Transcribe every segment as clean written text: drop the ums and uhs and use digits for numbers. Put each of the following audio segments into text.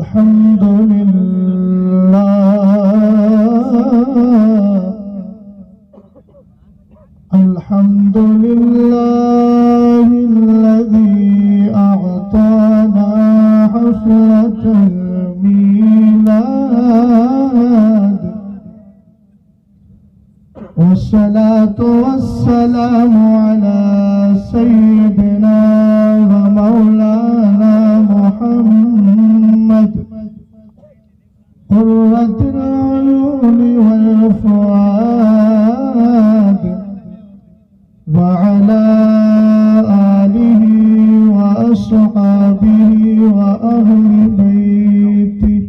الحمد لله الذي أعطانا حفلة الميلاد، والصلاة والسلام على سيدنا ومولانا محمد قرة العيون والفؤاد، وعلى آله وأصحابه وأهل بيته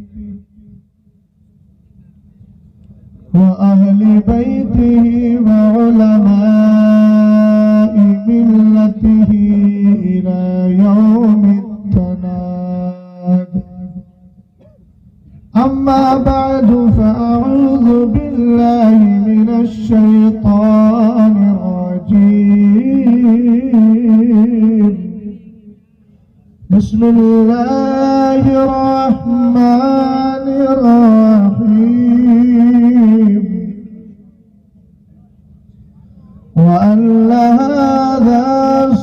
وعلماء ملته إلى يوم التناد. أما بعد، فأعوذ بالله من الشيطان الرجيم. بسم الله الرحمن الرحيم. وأن هذا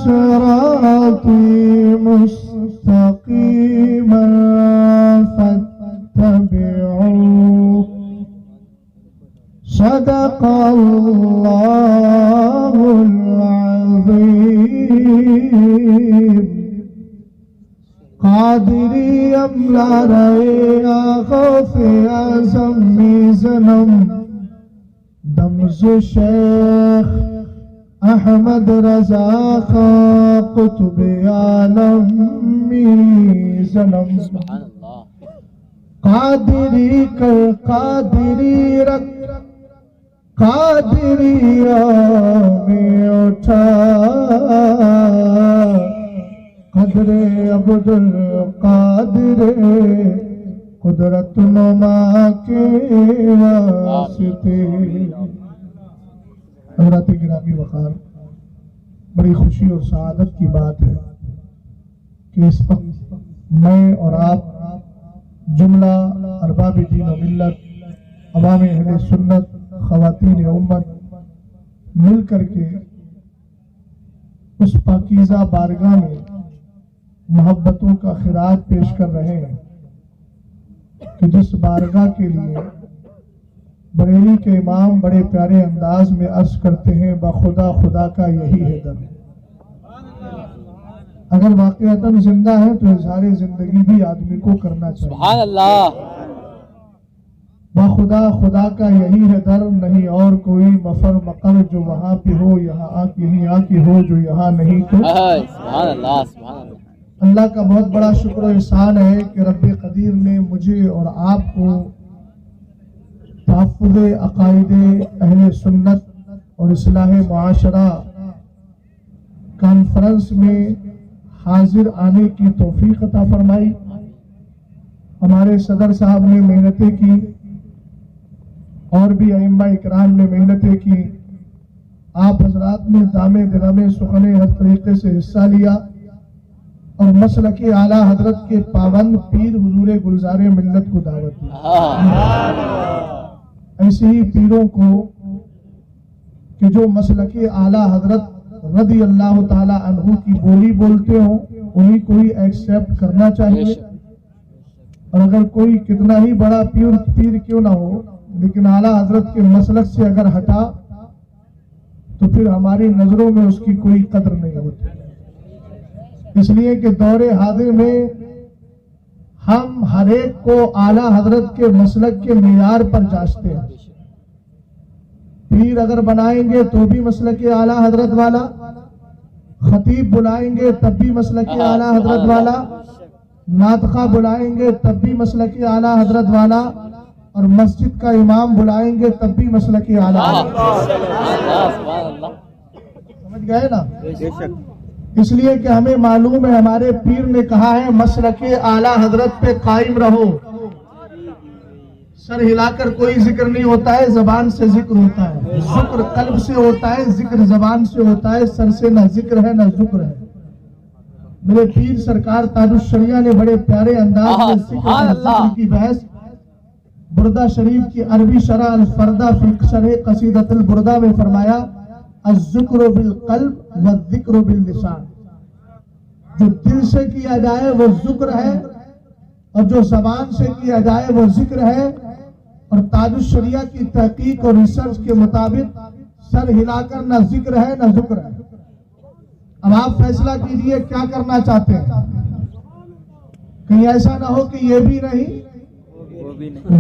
صراطي مستقيما فاتبعوه. صدق الله العظيم. قادری املا رہے آخوف اعظم میزنم دمز شیخ احمد رضا خان قطب عالم میزنم. قادری کر قادری رکھ قادریہ میں اٹھا، قدر عبد القادر قدرت نما کے واسطے. حضرات گرامی وقار، بڑی خوشی اور سعادت کی بات ہے کہ اس وقت میں اور آپ جملہ ارباب دین و ملت، عوام اہل سنت، خواتین امت مل کر کے اس پاکیزہ بارگاہ میں محبتوں کا خراج پیش کر رہے ہیں کہ جس بارگاہ کے لیے بریلی کے امام بڑے پیارے انداز میں عرض کرتے ہیں بخدا خدا کا یہی ہے در. اگر واقعتاً زندہ ہے تو اظہار زندگی بھی آدمی کو کرنا چاہیے. سبحان اللہ. بخدا خدا کا یہی ہے در، نہیں اور کوئی مفر مقر جو وہاں پہ ہو، یہاں یہیں آ کے ہو جو یہاں نہیں تو. سبحان اللہ. سبحان اللہ. اللہ کا بہت بڑا شکر و احسان ہے کہ رب قدیر نے مجھے اور آپ کو تحفظ عقائد اہل سنت اور اصلاح معاشرہ کانفرنس میں حاضر آنے کی توفیق عطا فرمائی. ہمارے صدر صاحب نے محنتیں کی اور بھی ائمہ اکرام نے محنتیں کی. آپ حضرات نے دامے دلمے سخنے ہر طریقے سے حصہ لیا اور مسلک اعلیٰ حضرت کے پابند پیر حضور گلزار ملت کو دعوت دی. ایسے ہی پیروں کو کہ جو مسلک اعلیٰ حضرت رضی اللہ تعالی عنہ کی بولی بولتے ہوں انہی کو ہی ایکسیپٹ کرنا چاہیے. اور اگر کوئی کتنا ہی بڑا پیر کیوں نہ ہو لیکن اعلیٰ حضرت کے مسلک سے اگر ہٹا تو پھر ہماری نظروں میں اس کی کوئی قدر نہیں ہوتی. اس لیے کہ دور حاضر میں ہم ہر ایک کو اعلیٰ حضرت کے مسلک کے معیار پر جانچتے ہیں. پیر اگر بنائیں گے تو بھی مسلک اعلیٰ حضرت والا، خطیب بلائیں گے تب بھی مسلک اعلیٰ حضرت والا، ناطقہ بلائیں گے تب بھی مسلک اعلیٰ حضرت والا، اور مسجد کا امام بلائیں گے تب بھی مسلک اعلیٰ حضرت. سمجھ گئے نا؟ اس لیے کہ ہمیں معلوم ہے ہمارے پیر نے کہا ہے مسلک اعلیٰ حضرت پہ قائم رہو. سر ہلا کر کوئی ذکر نہیں ہوتا ہے، زبان سے ذکر ہوتا ہے. ذکر قلب سے ہوتا ہے، ذکر زبان سے ہوتا ہے. سر سے نہ ذکر ہے نہ ذکر ہے. میرے پیر سرکار تاج الشریعہ نے بڑے پیارے انداز میں ذکر کی بحث بردہ شریف کی عربی شرح الفردہ فی شرح قصیدۃ البردہ میں فرمایا الذکر بالقلب والذکر باللسان، جو دل سے کیا جائے وہ ذکر ہے اور جو زبان سے کیا جائے وہ ذکر ہے۔ اور تاج الشریعہ کی تحقیق اور ریسرچ کے مطابق سر ہلا کر نہ ذکر ہے نہ ذکر ہے۔ اب آپ فیصلہ کیجئے کیا کرنا چاہتے ہیں، کہیں ایسا نہ ہو کہ یہ بھی نہیں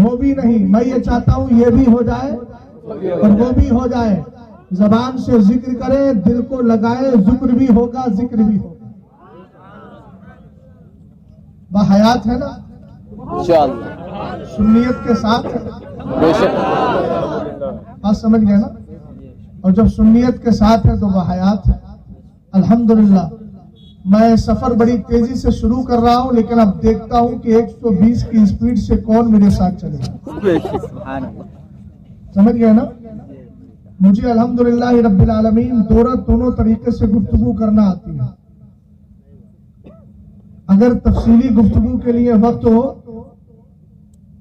وہ بھی نہیں۔ میں یہ چاہتا ہوں یہ بھی ہو جائے اور وہ بھی ہو جائے، زبان سے ذکر کریں، دل کو لگائے، ذکر بھی ہوگا ذکر بھی ہوگا۔ بحیات ہے نا انشاءاللہ، سنیت کے ساتھ ہے، بے شک، بات سمجھ گئے نا؟ اور جب سنیت کے ساتھ ہے تو بحیات ہے۔ الحمدللہ میں سفر بڑی تیزی سے شروع کر رہا ہوں، لیکن اب دیکھتا ہوں کہ 120 کی اسپیڈ سے کون میرے ساتھ چلے گا۔ سمجھ گئے نا؟ مجھے الحمدللہ رب العالمین دونوں طریقے سے گفتگو کرنا آتی ہے۔ اگر تفصیلی گفتگو کے لیے وقت ہو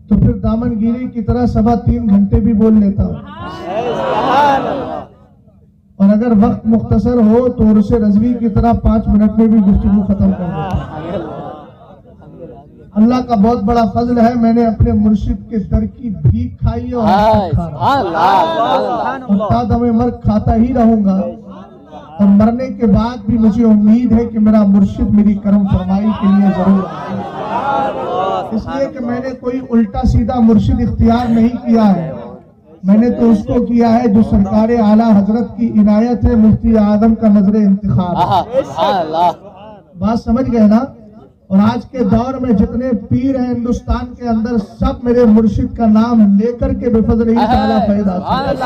تو پھر دامن گیری کی طرح 3.25 گھنٹے بھی بول لیتا ہوں، اور اگر وقت مختصر ہو تو عرص رضوی کی طرح 5 منٹ میں بھی گفتگو ختم کر دیتا ہوں۔ اللہ کا بہت بڑا فضل ہے، میں نے اپنے مرشد کے در کی بھیک کھائی ہے اور تا دم مرگ کھاتا ہی رہوں گا، اور مرنے کے بعد بھی مجھے امید ہے کہ میرا مرشد میری کرم فرمائی کے لیے ضرور آئے گا۔ اس لیے کہ میں نے کوئی الٹا سیدھا مرشد اختیار نہیں کیا ہے، میں نے تو اس کو کیا ہے جو سرکار اعلیٰ حضرت کی عنایت ہے، مفتی اعظم کا نظر انتخاب ہے۔ بات سمجھ گئے نا؟ اور آج کے دور میں جتنے پیر ہیں ہندوستان کے اندر، سب میرے مرشد کا نام لے کر کے بے فضل تعالیٰ فیض حاصل کرتے۔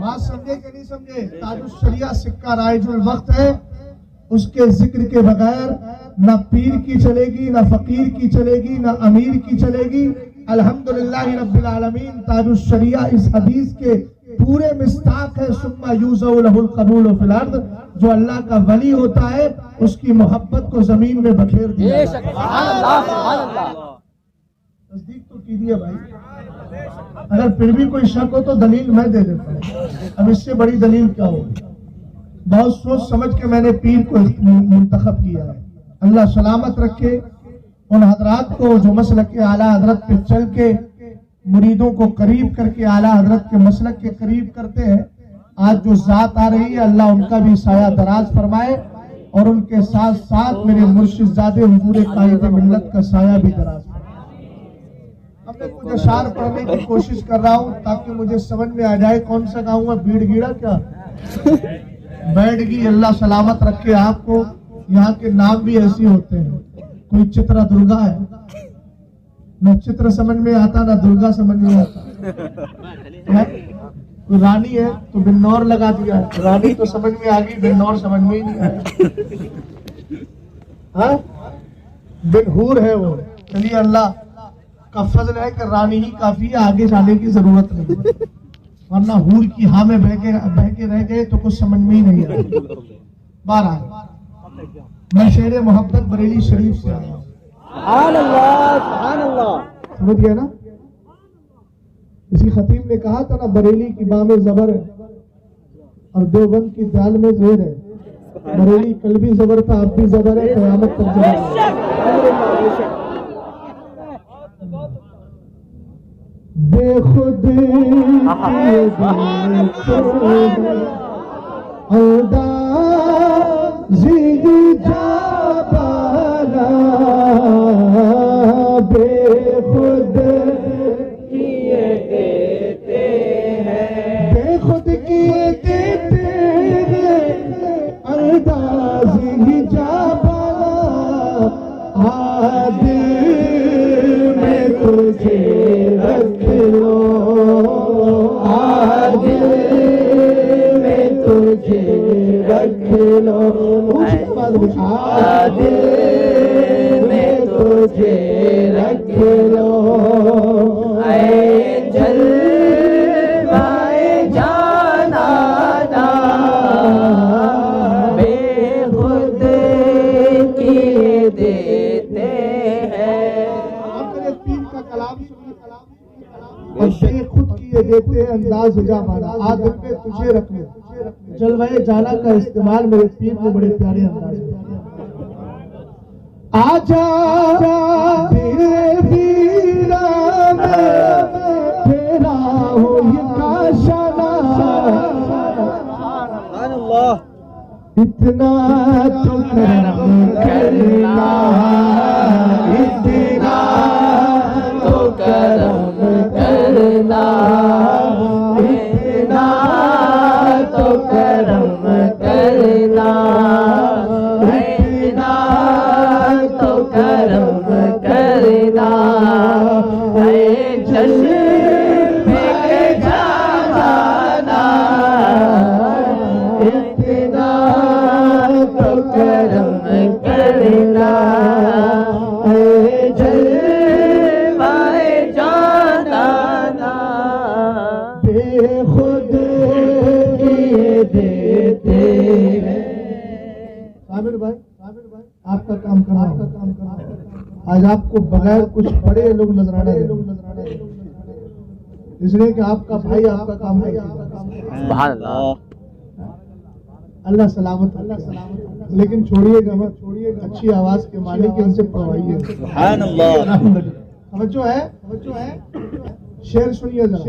بات سمجھے کہ نہیں سمجھے؟ تاج الشریعہ سکہ رائج الوقت ہے، اس کے ذکر کے بغیر نہ پیر کی چلے گی، نہ فقیر کی چلے گی، نہ امیر کی چلے گی۔ الحمدللہ رب العالمین تاج الشریعہ اس حدیث کے پورے مصداق ہے، ثم یوزع لہ القبول فی الارض، جو اللہ کا ولی ہوتا ہے اس کی محبت کو زمین میں بکھیر دیا جاتا ہے۔ سبحان اللہ، سبحان اللہ۔ تصدیق تو کیجیے بھائی، اگر پھر بھی کوئی شک ہو تو دلیل میں دے دیتا ہوں، اب اس سے بڑی دلیل کیا ہوگی؟ بہت سوچ سمجھ کے میں نے پیر کو منتخب کیا ہے۔ اللہ سلامت رکھے ان حضرات کو جو مسلک کے اعلیٰ حضرت پہ چل کے مریدوں کو قریب کر کے اعلیٰ حضرت کے مسلک کے قریب کرتے ہیں۔ آج جو ذات آ رہی ہے اللہ ان کا بھی سایہ دراز فرمائے، اور ان کے ساتھ ساتھ میرے مرشد زادے حضور قائد ملت کا سایہ بھی دراز فرمائے۔ اب میں کچھ اشعار پڑھنے کی کوشش کر رہا ہوں تاکہ مجھے سمجھ میں آ جائے کون سا گاؤں ہے۔ بھیڑ گیڑا کیا بیٹھ گی، اللہ سلامت رکھے آپ کو۔ یہاں کے نام بھی ایسے ہوتے ہیں، کوئی چترا درگا ہے، نہ چتر سمجھ میں آتا نہ درگا سمجھ میں آتا۔ کوئی رانی ہے تو بنور لگا دیا، رانی تو سمجھ میں آ گئی، بنور سمجھ میں ہی نہیں آیا۔ بنہور ہے وہ۔ چلیے اللہ کا فضل ہے کہ رانی ہی کافی ہے، آگے جانے کی ضرورت نہیں، ورنہ ہور کی ہاں میں بہ کے رہ گئے تو کچھ سمجھ میں ہی نہیں آیا۔ بہرحال میں شہر محبت بریلی شریف سے آیا ہوں، سبحان اللہ، سبحان اللہ۔ سمجھ گئے نا؟ کسی خطیب نے کہا تھا نا، بریلی کی بام زبر ہے اور دیوبند کی دال میں زیر ہے۔ بریلی کل بھی زبر تھا، اب بھی زبر ہے، قیامت تک زبر ہے۔ بے خود زندگی جا بالا، بے خود کیے دیتے ہیں، بے خود کیے دیتے ہیں، انداز ہی جا بالا، دل میں تجھے رکھ لو، دل میں تجھے رکھ لو، دل میں تجھے رکھ لو، اے جلوائے جانا بے خود اور بے خود کیے دیتے ہیں انداز جا مانا آدم پہ تجھے رکھ لے جلوے جانا کا استعمال میرے پیر نے بڑے پیارے انداز میں آجا تیرا تیرا ہو یہ کاشانہ سبحان اللہ اتنا تو کرم کرنا اتنا تو کرم کرنا اتنا تو کرم کرنا اتنا تو کرم کرنا اے جلوے کے جانا اتنا تو کرم کرنا اے جلوے جانا بے خود کیے دیتے ہیں عامر بھائی آپ کا کام کرنا آج آپ کو بغیر کچھ بڑے لوگ نظرانا اس لیے کہ آپ کا بھائی آپ کا کام ہے سبحان اللہ اللہ سلامت لیکن چھوڑیے گا مت اچھی آواز کے مالک ان سے پڑھوائیے سبحان اللہ توجہ ہے شعر سنیے ذرا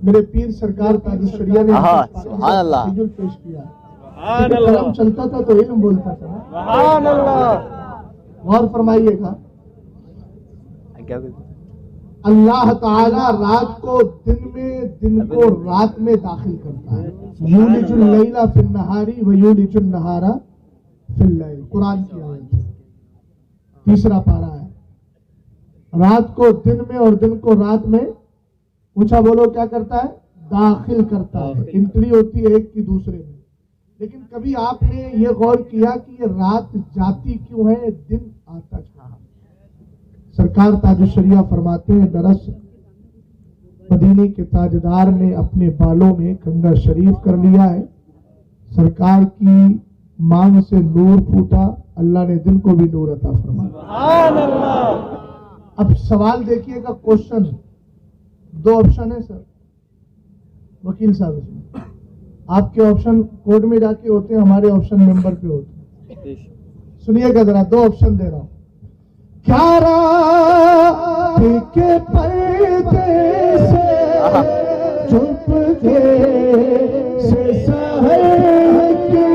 میرے پیر سرکار تاج الشریعہ نے سبحان اللہ پیش کیا قلم چلتا تھا تو علم بولتا تھا سبحان اللہ غور فرمائیے گا اللہ تعالی رات کو دن میں دن کو رات میں داخل کرتا ہے یولج اللیل فی النہار و یولج النہار فی اللیل قرآن کی آیت تیسرا پارہ ہے رات کو دن میں اور دن کو رات میں اونچا بولو کیا کرتا ہے داخل کرتا ہے انٹری ہوتی ہے ایک کی دوسرے میں لیکن کبھی آپ نے یہ غور کیا کہ یہ رات جاتی کیوں ہے دن آتا کہاں سرکار تاج الشریعہ فرماتے ہیں درس مدینے کے تاجدار نے اپنے بالوں میں کنگا شریف کر لیا ہے سرکار کی مانگ سے نور پھوٹا اللہ نے دن کو بھی نور عطا فرمایا اب سوال دیکھیے گا کوشچن دو آپشن ہے سر وکیل صاحب اس میں آپ کے آپشن کورٹ میں جا کے ہوتے ہیں ہمارے آپشن ممبر پہ ہوتے ہیں سنیے گا ذرا دو آپشن دے رہا ہوں کیا رات کے پردے سے چپ کے سے سحر کی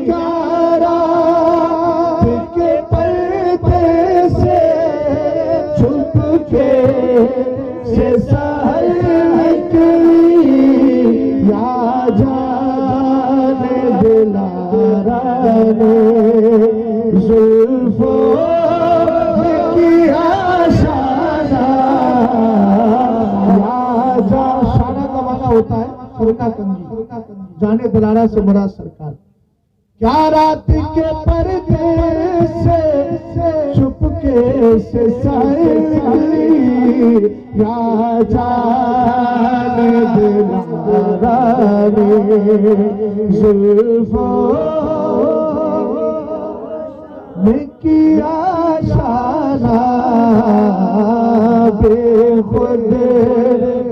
کیا رات کے پردے سے چپ کے سے سحر کی یا جانے دلارانے زلفوں کی آشانہ یا جا شانہ کا معنی ہوتا ہے سرکا کنجی جانے دلارا سے مراد سرکار کیا رات کے پردے سے چھپ کے سے سائے یا جانے دلارا زلفوں کی آشانہ بے خود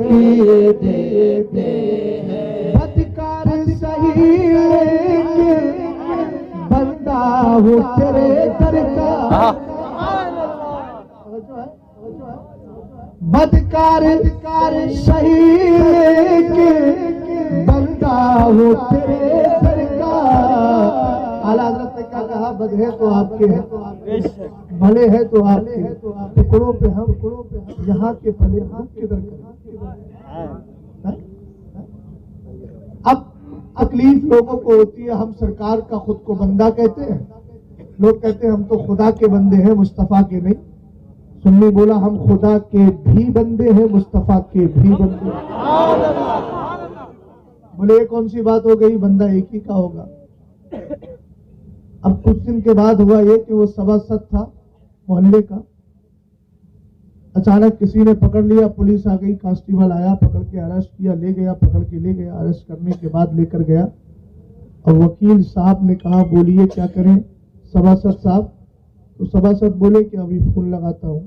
کیے دیتے ہیں بدکار صحیح بندہ ہوں تیرے در کا بدکار صحیح بندہ ہوں تیرے در کا اعلیٰ حضرت نے کیا کہا بد ہے تو آپ کے ہیں بھلے ہے تو آپ کے ٹکڑوں پہ ہم یہاں کے بھلے ہم کدھر کریں اب تکلیف لوگوں کو ہوتی ہے ہم سرکار کا خود کو بندہ کہتے ہیں لوگ کہتے ہیں ہم تو خدا کے بندے ہیں مصطفیٰ کے نہیں سنی بولا ہم خدا کے بھی بندے ہیں مصطفیٰ کے بھی بندے بولے یہ کون سی بات ہو گئی بندہ ایک ہی کا ہوگا اب کچھ دن کے بعد ہوا یہ کہ وہ سوا ست تھا محلے کا اچانک کسی نے پکڑ لیا پولیس آ گئی کانسٹیبل آیا پکڑ کے اریسٹ کیا لے گیا پکڑ کے لے گیا اریسٹ کرنے کے بعد لے کر گیا اور وکیل صاحب نے کہا بولیے کیا کریں سبا ست صاحب تو سبا ست بولے کہ ابھی فون لگاتا ہوں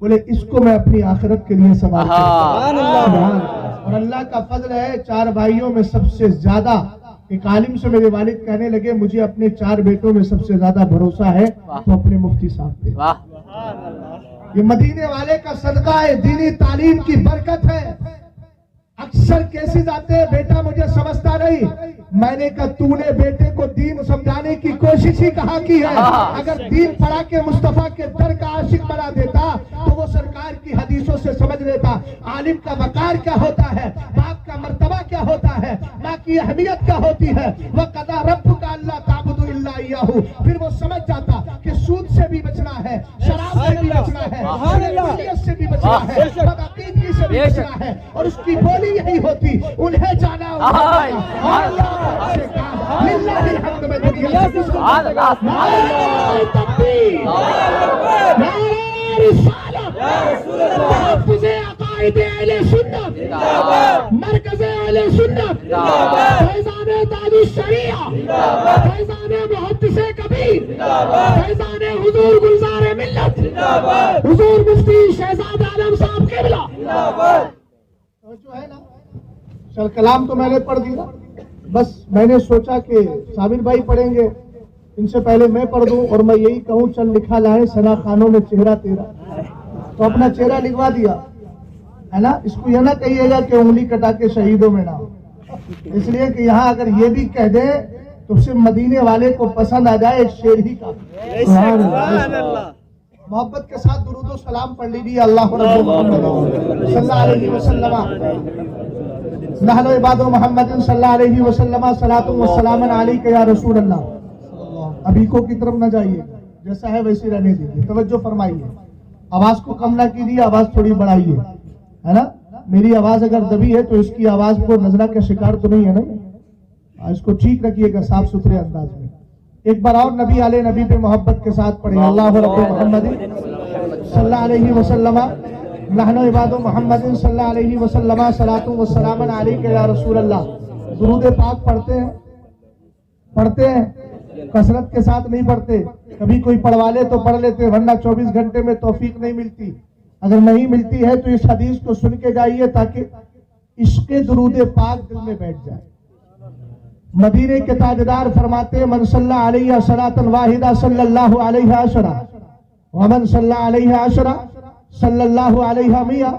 بولے اس کو میں اپنی آخرت کے لیے سوال اور اللہ کا فضل ہے 4 بھائیوں میں سب سے زیادہ ایک عالم سے میرے والد کہنے لگے مجھے اپنے 4 بیٹوں میں سب سے زیادہ بھروسہ ہے تو اپنے مفتی صاحب پہ۔ یہ مدینے والے کا صدقہ ہے، دینی تعلیم کی برکت ہے۔ اکثر کیسز آتے ہیں بیٹا مجھے سمجھتا نہیں، میں نے کہا تو نے بیٹے کو دین سمجھانے کی کوشش ہی کہاں کی ہے؟ اگر دین پڑھا کے مصطفیٰ کے در کا عاشق بنا دیتا تو وہ سرکار کی حدیثوں سے سمجھ لیتا عالم کا وقار کیا ہوتا ہے، باپ کا مرتبہ کیا ہوتا ہے، ماں کی اہمیت کیا ہوتی ہے۔ وَقَضَىٰ رَبُّكَ أَلَّا تَعْبُدُوا إِلَّا إِيَّاهُ، پھر وہ سمجھ جاتا کہ سود سے بھی بچنا ہے، شراب سے بھی بچنا ہے، شریعت سے بھی بچنا ہے، بدعقیدگی سے بھی بچنا ہے، اور اس کی بولی یہی ہوتی انہیں جانا للہ الحمد میں دنیا سے نعرہ تکبیر، نعرہ رسالت، تحفظ عقائد اہل سنت، مرکز اہل سنت، فیضان تاج الشریعہ، فیضان محدث کبیر، فیضان حضور گلزار ملت، حضور مفتی شہزاد عالم صاحب قبلہ۔ جو ہے نا چل کلام تو میں نے پڑھ دیا، بس میں نے سوچا کہ صابر بھائی پڑھیں گے، ان سے پہلے میں پڑھ دوں اور میں یہی کہوں چل لکھا لائے سنا خانوں میں چہرہ تیرا، تو اپنا چہرہ لکھوا دیا ہے نا۔ اس کو یہ نہ کہیے گا کہ انگلی کٹا کے شہیدوں میں نہ، اس لیے کہ یہاں اگر یہ بھی کہہ دیں تو صرف مدینے والے کو پسند آ جائے ایک شعر ہی کا۔ محبت کے ساتھ درود و سلام پڑھ لیجیے اللہ رب محمد صلی اللہ علیہ وسلم، نحن عباد محمد صلی اللہ علیہ وسلم، صلاۃ و سلام علیک یا رسول اللہ۔ ابھی کو کی طرف نہ جائیے، جیسا ہے ویسے رہنے دیجیے، توجہ فرمائیے، آواز کو کم نہ کیجیے، آواز تھوڑی بڑھائیے، ہے نا۔ میری آواز اگر دبی ہے تو اس کی آواز کو نظرہ کا شکار تو نہیں ہے نا، اس کو ٹھیک رکھیے گا صاف ستھرے انداز میں۔ ایک بار اور نبی علیہ نبی پہ محبت کے ساتھ پڑھیں، اللہ رب محمد صلی اللہ علیہ وسلم، نحن عباد محمد صلی اللہ علیہ وسلم، صلاۃ و سلام علیک یا رسول اللہ۔ درود پاک پڑھتے ہیں کثرت کے ساتھ نہیں پڑھتے، کبھی کوئی پڑھوا لے تو پڑھ لیتے، ورنہ 24 گھنٹے میں توفیق نہیں ملتی۔ اگر نہیں ملتی ہے تو اس حدیث کو سن کے جائیے تاکہ عشق درود پاک دل میں بیٹھ جائے۔ مدینے کے تاجدار فرماتے من صلی علیہ صلاۃ واحدہ صلی اللہ علیہ عشرہ، ومن صلی علیہ عشرہ صلی اللہ علیہ میہ،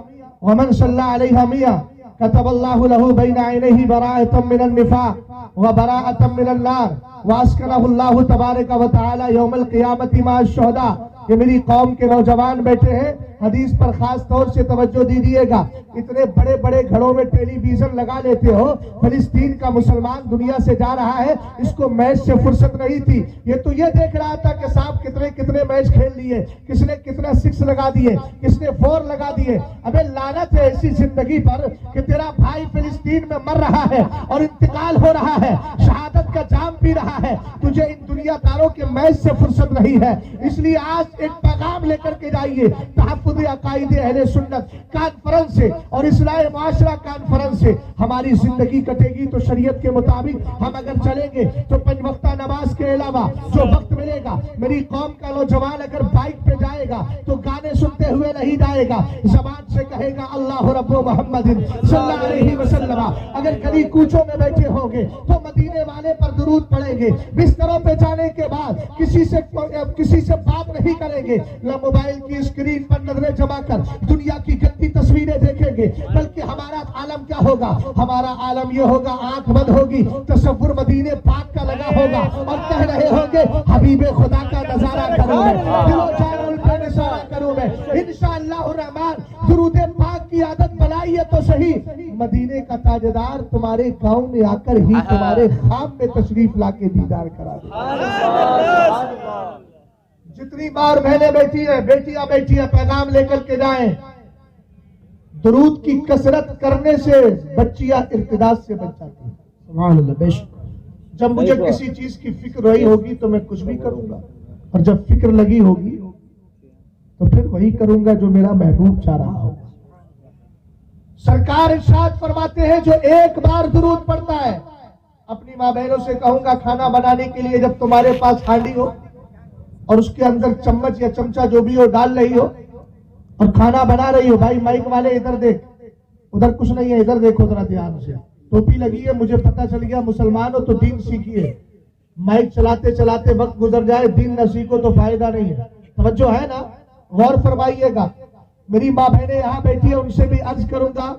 ومن صلی علیہ میہ کتب اللہ لہ بین عینیہ براءۃ من النفاق وبراءۃ من النار واسکنہ اللہ تبارک و تعالی یوم القیامۃ مع الشہداء۔ یہ میری قوم کے نوجوان بیٹھے ہیں، حدیث پر خاص طور سے توجہ دیجیے گا۔ اتنے بڑے بڑے گھروں میں ٹیلی ویژن لگا لیتے ہو، فلسطین کا مسلمان دنیا سے جا رہا ہے، اس کو میچ سے فرصت نہیں تھی، یہ تو یہ دیکھ رہا تھا کہ صاحب کتنے میچ کھیل لیے، کس نے کتنا 6 لگا دیے، کس نے 4 لگا دیے۔ ابے لعنت ہے ایسی زندگی پر کہ تیرا بھائی فلسطین میں مر رہا ہے اور انتقال ہو رہا ہے، شہادت کا جام پی رہا ہے، تجھے ان دنیا داروں کے میچ سے فرصت نہیں ہے۔ اس لیے آج ایک پیغام لے کر کے جائیے، تحفظ عقائد اہل سنت کانفرنس سے اور اصلاح معاشرہ کانفرنس سے ہماری زندگی کٹے گی تو شریعت کے مطابق ہم اگر چلیں گے تو 5 وقتہ نماز کے علاوہ جو وقت ملے گا، میری قوم کا نوجوان اگر بائک پہ جائے گا تو گانے سنتے ہوئے نہیں جائے گا، زبان سے کہے گا اللہ رب محمد صلی اللہ علیہ وسلم۔ اگر گلی کوچوں میں بیٹھے ہوں گے تو مدینے والے پر درود پڑھیں گے، بستروں پہ جانے کے بعد کسی سے بات نہیں کریں گے، نہ موبائل کی اسکرین پر نظریں جمع کر دنیا کی گندی تصویریں دیکھیں گے، بلکہ ہمارا عالم کیا ہوگا؟ ہمارا عالم یہ ہوگا، آنکھ بند ہوگی، تصور مدینے پاک کا لگا ہوگا اور کہہ رہے ہوں گے حبیب خدا کا نظارہ کروں میں، دل و جان الٹے نثارہ کروں میں۔ انشاءاللہ الرحمن درود پاک کی عادت بنائیے تو صحیح، مدینے کا تاجدار تمہارے گاؤں میں آ کر ہی تمہارے خواب میں تشریف لا کے دیدار کرا دے۔ جتنی بار بہنیں بیٹھی ہیں، بیٹیاں بیٹھی ہیں، پیغام لے کر کے جائیں، درود کی کثرت کرنے سے بچیاں ارتداد سے بچ جاتی ہیں۔ سبحان اللہ، بے شک جب مجھے کسی چیز کی فکر رہی ہوگی تو میں کچھ بھی کروں گا، اور جب فکر لگی ہوگی تو پھر وہی کروں گا جو میرا محبوب چاہ رہا ہوگا۔ سرکار ارشاد فرماتے ہیں جو ایک بار درود پڑھتا ہے، اپنی ماں بہنوں سے کہوں گا کھانا بنانے کے لیے جب تمہارے پاس ہانڈی ہو اور اس کے اندر چمچ یا چمچہ جو بھی ہو ڈال رہی ہو اور کھانا بنا رہی ہو، بھائی مائک والے ادھر دیکھ، ادھر کچھ نہیں ہے، ادھر دیکھو ذرا دھیان سے، ٹوپی لگی ہے، مجھے پتہ چل گیا مسلمان ہو تو دین سیکھیے، مائک چلاتے چلاتے وقت گزر جائے دین نہ سیکھو تو فائدہ نہیں ہے، توجہ ہے نا، غور فرمائیے گا۔ میری ماں بہنیں یہاں بیٹھی ہیں، ان سے بھی عرض کروں گا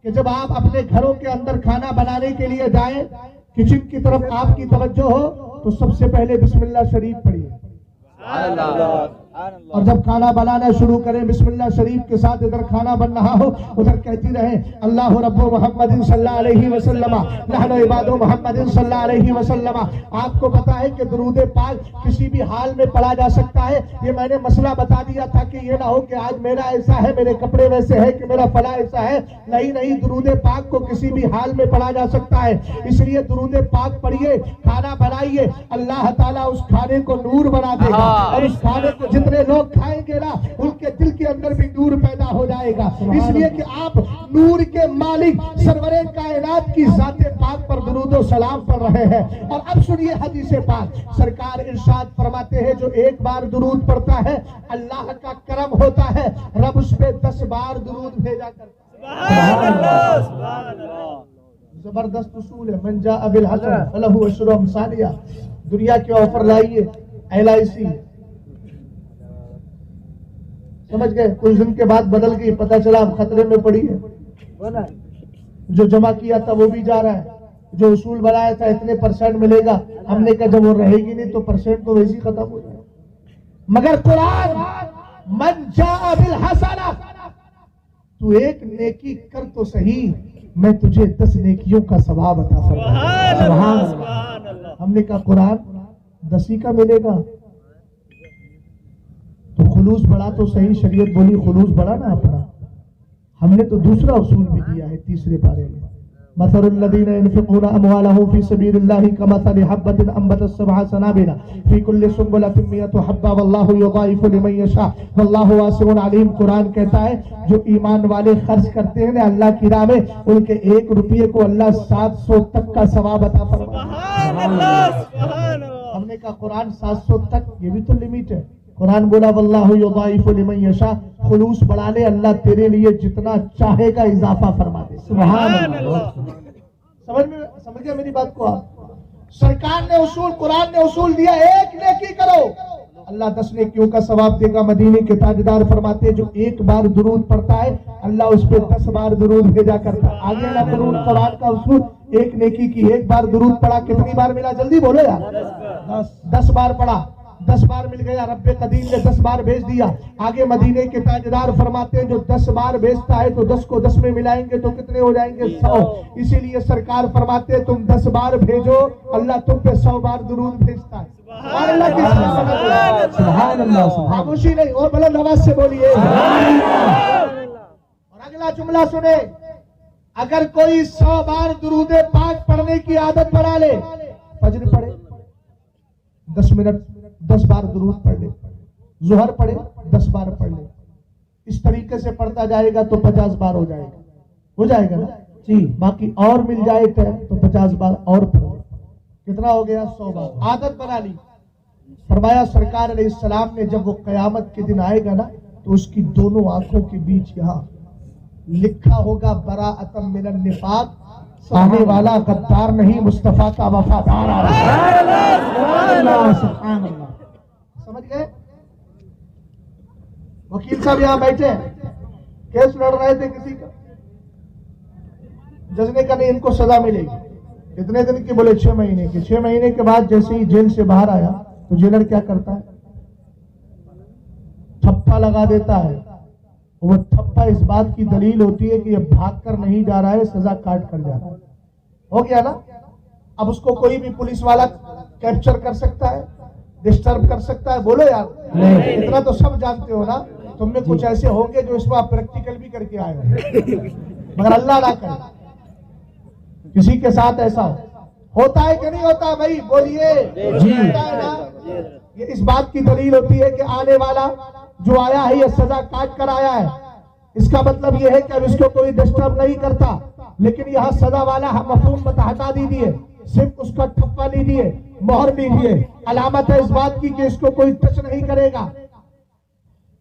کہ جب آپ اپنے گھروں کے اندر کھانا بنانے کے لیے جائیں، کچن کی طرف آپ کی توجہ ہو تو سب سے پہلے بسم اللہ شریف پڑھیے، اور جب کھانا بنانا شروع کریں بسم اللہ شریف کے ساتھ، ادھر کھانا بن رہا ہو ادھر کہتی رہیں اللہ رب محمد صلی اللہ علیہ وسلم نحن عباد محمد صلی اللہ علیہ وسلم۔ آپ کو پتا ہے کہ درود پاک کسی بھی حال میں پڑھا جا سکتا ہے، یہ میں نے مسئلہ بتا دیا تھا کہ یہ نہ ہو کہ آج میرا ایسا ہے، میرے کپڑے ویسے ہے، کہ میرا فلاں ایسا ہے، نہیں، درود پاک کو کسی بھی حال میں پڑھا جا سکتا ہے، اس لیے درود پاک پڑھیے، کھانا بنائیے، اللہ تعالیٰ اس کھانے کو نور بنا دے گا، اور اس کھانے کو جتنے لوگ کھائیں گے نا ان کے دل کے اندر بھی نور پیدا ہو جائے گا، اس لیے کہ آپ نور کے مالک سرور کائنات کی ذات پاک پر درود و سلام پڑھ رہے ہیں۔ اور اب سنیے حدیث پاک، سرکار ارشاد فرماتے ہیں جو ایک بار درود پڑھتا ہے اللہ کا کرم ہوتا ہے، رب اس پہ 10 بار درود بھیجا کرتا ہے۔ زبردست اصول ہے، من جاء بالحسنہ فلہ عشر امثالہا۔ دنیا کے آفر لائیے LIC، سمجھ گئے، کچھ دن کے بعد بدل گئی، پتہ چلا اب خطرے میں پڑی ہے، جو جمع کیا تھا وہ بھی جا رہا ہے، جو اصول بنایا تھا اتنے % ملے گا، ہم نے کہا جب وہ رہے گی نہیں تو % تو ویسے ہی ختم ہو جائے۔ مگر قرآن من جاء بالحسنہ، تو ایک نیکی کر تو صحیح، میں تجھے 10 نیکیوں کا ثواب عطا فرماؤں۔ سبحان اللہ۔ ہم نے کہا قرآن 10 ہی کا ملے گا تو خلوص بڑا تو صحیح، شریعت بولی خلوص بڑا نا اپنا، ہم نے تو دوسرا اصول بھی دیا ہے تیسرے پارے میں، مثل الذین ينفقون اموالهم في سبيل الله كمثل حبة انبتت 7 سنابل في كل سنبلة 100 حبة والله يضاعف لمن يشاء والله واسع علیم۔ قرآن کہتا ہے جو ایمان والے خرچ کرتے ہیں نا اللہ کی راہ میں، ان کے 1 روپیے کو اللہ 700 تک کا ثواب عطا فرماتا ہے۔ ہم نے کہا قرآن 700 تک، یہ بھی تو لیمٹ ہے، قرآن بولا واللہ یضاعف لمن یشاء، خلوص بڑھا لے اللہ تیرے لیے جتنا چاہے گا اضافہ فرما دے۔ سبحان اللہ۔ سمجھ گئے میری بات کو آپ؟ سرکار نے اصول، قرآن نے اصول دیا، ایک نیکی کرو اللہ 10 نیکیوں کا ثواب دے گا۔ مدینے کے تاجدار فرماتے جو ایک بار درود پڑھتا ہے اللہ اس پہ 10 بار درود بھیجا کرتا ہے۔ آگے نہ درود، قرآن کا اصول ایک نیکی کی، ایک بار درود پڑھا کتنی بار ملا؟ جلدی بولو یار، 10 بار پڑھا، 10 بار مل گیا، رب قدیم نے 10 بار بھیج دیا۔ آگے مدینے کے تاجدار فرماتے ہیں جو 10 بار بھیجتا ہے تو 10 کو 10 میں ملائیں گے تو کتنے ہو جائیں گے؟ 100۔ اسی لیے سرکار فرماتے ہیں تم 10 بار بھیجو اللہ تم پہ 100 بار درود بھیجتا ہے۔ سبحان اللہ۔ خاموشی نہیں، اور بلند آواز سے بولیے۔ اور اگلا جملہ سنے، اگر کوئی 100 بار درود پاک پڑھنے کی عادت بنا لے، فجر پڑھے 10 منٹ 10 بار درود پڑھ لے، ظہر پڑھے 10 بار پڑھ لے، اس طریقے سے پڑھتا جائے گا تو 50 بار ہو جائے گا نا جی، باقی اور مل جائے تو 50 بار اور پڑھ لے، کتنا ہو گیا؟ 100 بار۔ عادت بنا لی۔ فرمایا سرکار علیہ السلام نے جب وہ قیامت کے دن آئے گا نا تو اس کی دونوں آنکھوں کے بیچ یہاں لکھا ہوگا براءۃ من النفاق، سامنے والا غدار نہیں مصطفیٰ کا وفادار آ رہا ہے۔ سبحان اللہ۔ سمجھ گئے؟ وکیل صاحب یہاں بیٹھے کیس لڑ رہے تھے کسی کا، جج نے کہا نہیں ان کو سزا ملے گی، اتنے دن کی؟ بولے 6 مہینے کی۔ 6 مہینے کے بعد جیسے ہی جیل سے باہر آیا تو جیلر کیا کرتا ہے؟ تھپا لگا دیتا ہے۔ وہ تھپا اس بات کی دلیل ہوتی ہے کہ یہ بھاگ کر نہیں جا رہا ہے، سزا کاٹ کر جا رہا ہے۔ ہو گیا نا؟ اب اس کو کوئی بھی پولیس والا کیپچر کر سکتا ہے، ڈسٹرب کر سکتا ہے؟ بولو یار، اتنا تو سب جانتے ہو نا۔ تم میں کچھ ایسے ہوں گے جو اس میں آپ پریکٹیکل بھی کر کے آئے ہو، مگر اللہ نہ کرے کسی کے ساتھ ایسا ہوتا ہے کہ نہیں ہوتا؟ بھائی بولیے جی۔ یہ اس بات کی دلیل ہوتی ہے کہ آنے والا جو آیا ہے یہ سزا کاٹ کر آیا ہے، اس کا مطلب یہ ہے کہ اب اس کو کوئی ڈسٹرب نہیں کرتا، لیکن یہاں سزا والا مفہوم ہٹا دیجیے، صرف اس کا ٹھپا لیجیے، مہر لیجیے، علامت ہے اس بات کی کہ اس کو کوئی ٹچ نہیں کرے گا۔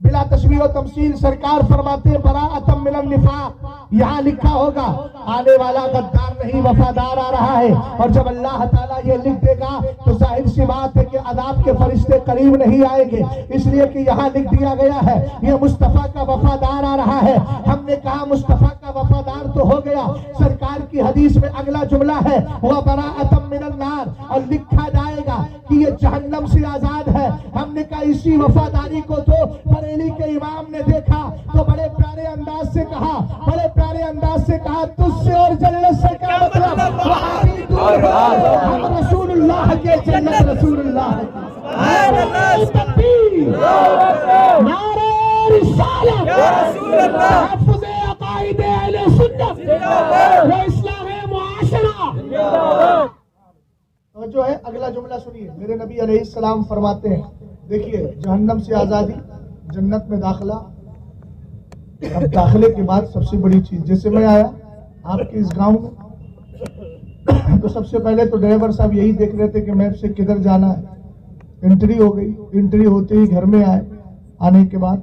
بلا تشبیہ و تمثیل سرکار فرماتے ہیں براءۃ من النفاق، یہاں لکھا ہوگا آنے والا غدار نہیں وفادار آ رہا ہے، اور جب اللہ تعالیٰ یہ لکھ دے گا تو ظاہر سی بات ہے کہ عذاب کے فرشتے قریب نہیں آئیں گے، اس لیے کہ یہاں لکھ دیا گیا ہے یہ مصطفیٰ کا وفادار آ رہا ہے۔ ہم نے کہا مصطفیٰ کا وفادار تو ہو گیا، سرکار کی حدیث میں اگلا جملہ ہے وبراءۃ من النار، اور لکھا جائے گا کہ یہ جہنم سے آزاد ہے۔ ہم نے کہا اسی وفاداری کو تو بریلی کے امام نے دیکھا تو بڑے پیارے انداز سے کہا، بڑے پیارے انداز سے کہا تجھ سے اور جنت سے کیا مطلب، وہابی دور ہے، ہم رسول اللہ کے جنت رسول اللہ کی تکبیر، نعرہ رسالت، تحفظ عقائد اہل سنت و اصلاح معاشرہ۔ جو ہے اگلا جملہ سنیے، میرے نبی علیہ السلام فرماتے ہیں دیکھیے جہنم سے آزادی، جنت میں داخلہ۔ اب داخلے کے بعد سب سے بڑی چیز، جیسے میں آیا آپ کے اس گاؤں میں تو سب سے پہلے تو ڈرائیور صاحب یہی دیکھ رہے تھے کہ میپ سے کدھر جانا ہے، انٹری ہو گئی، انٹری ہوتے ہی گھر میں آئے، آنے کے بعد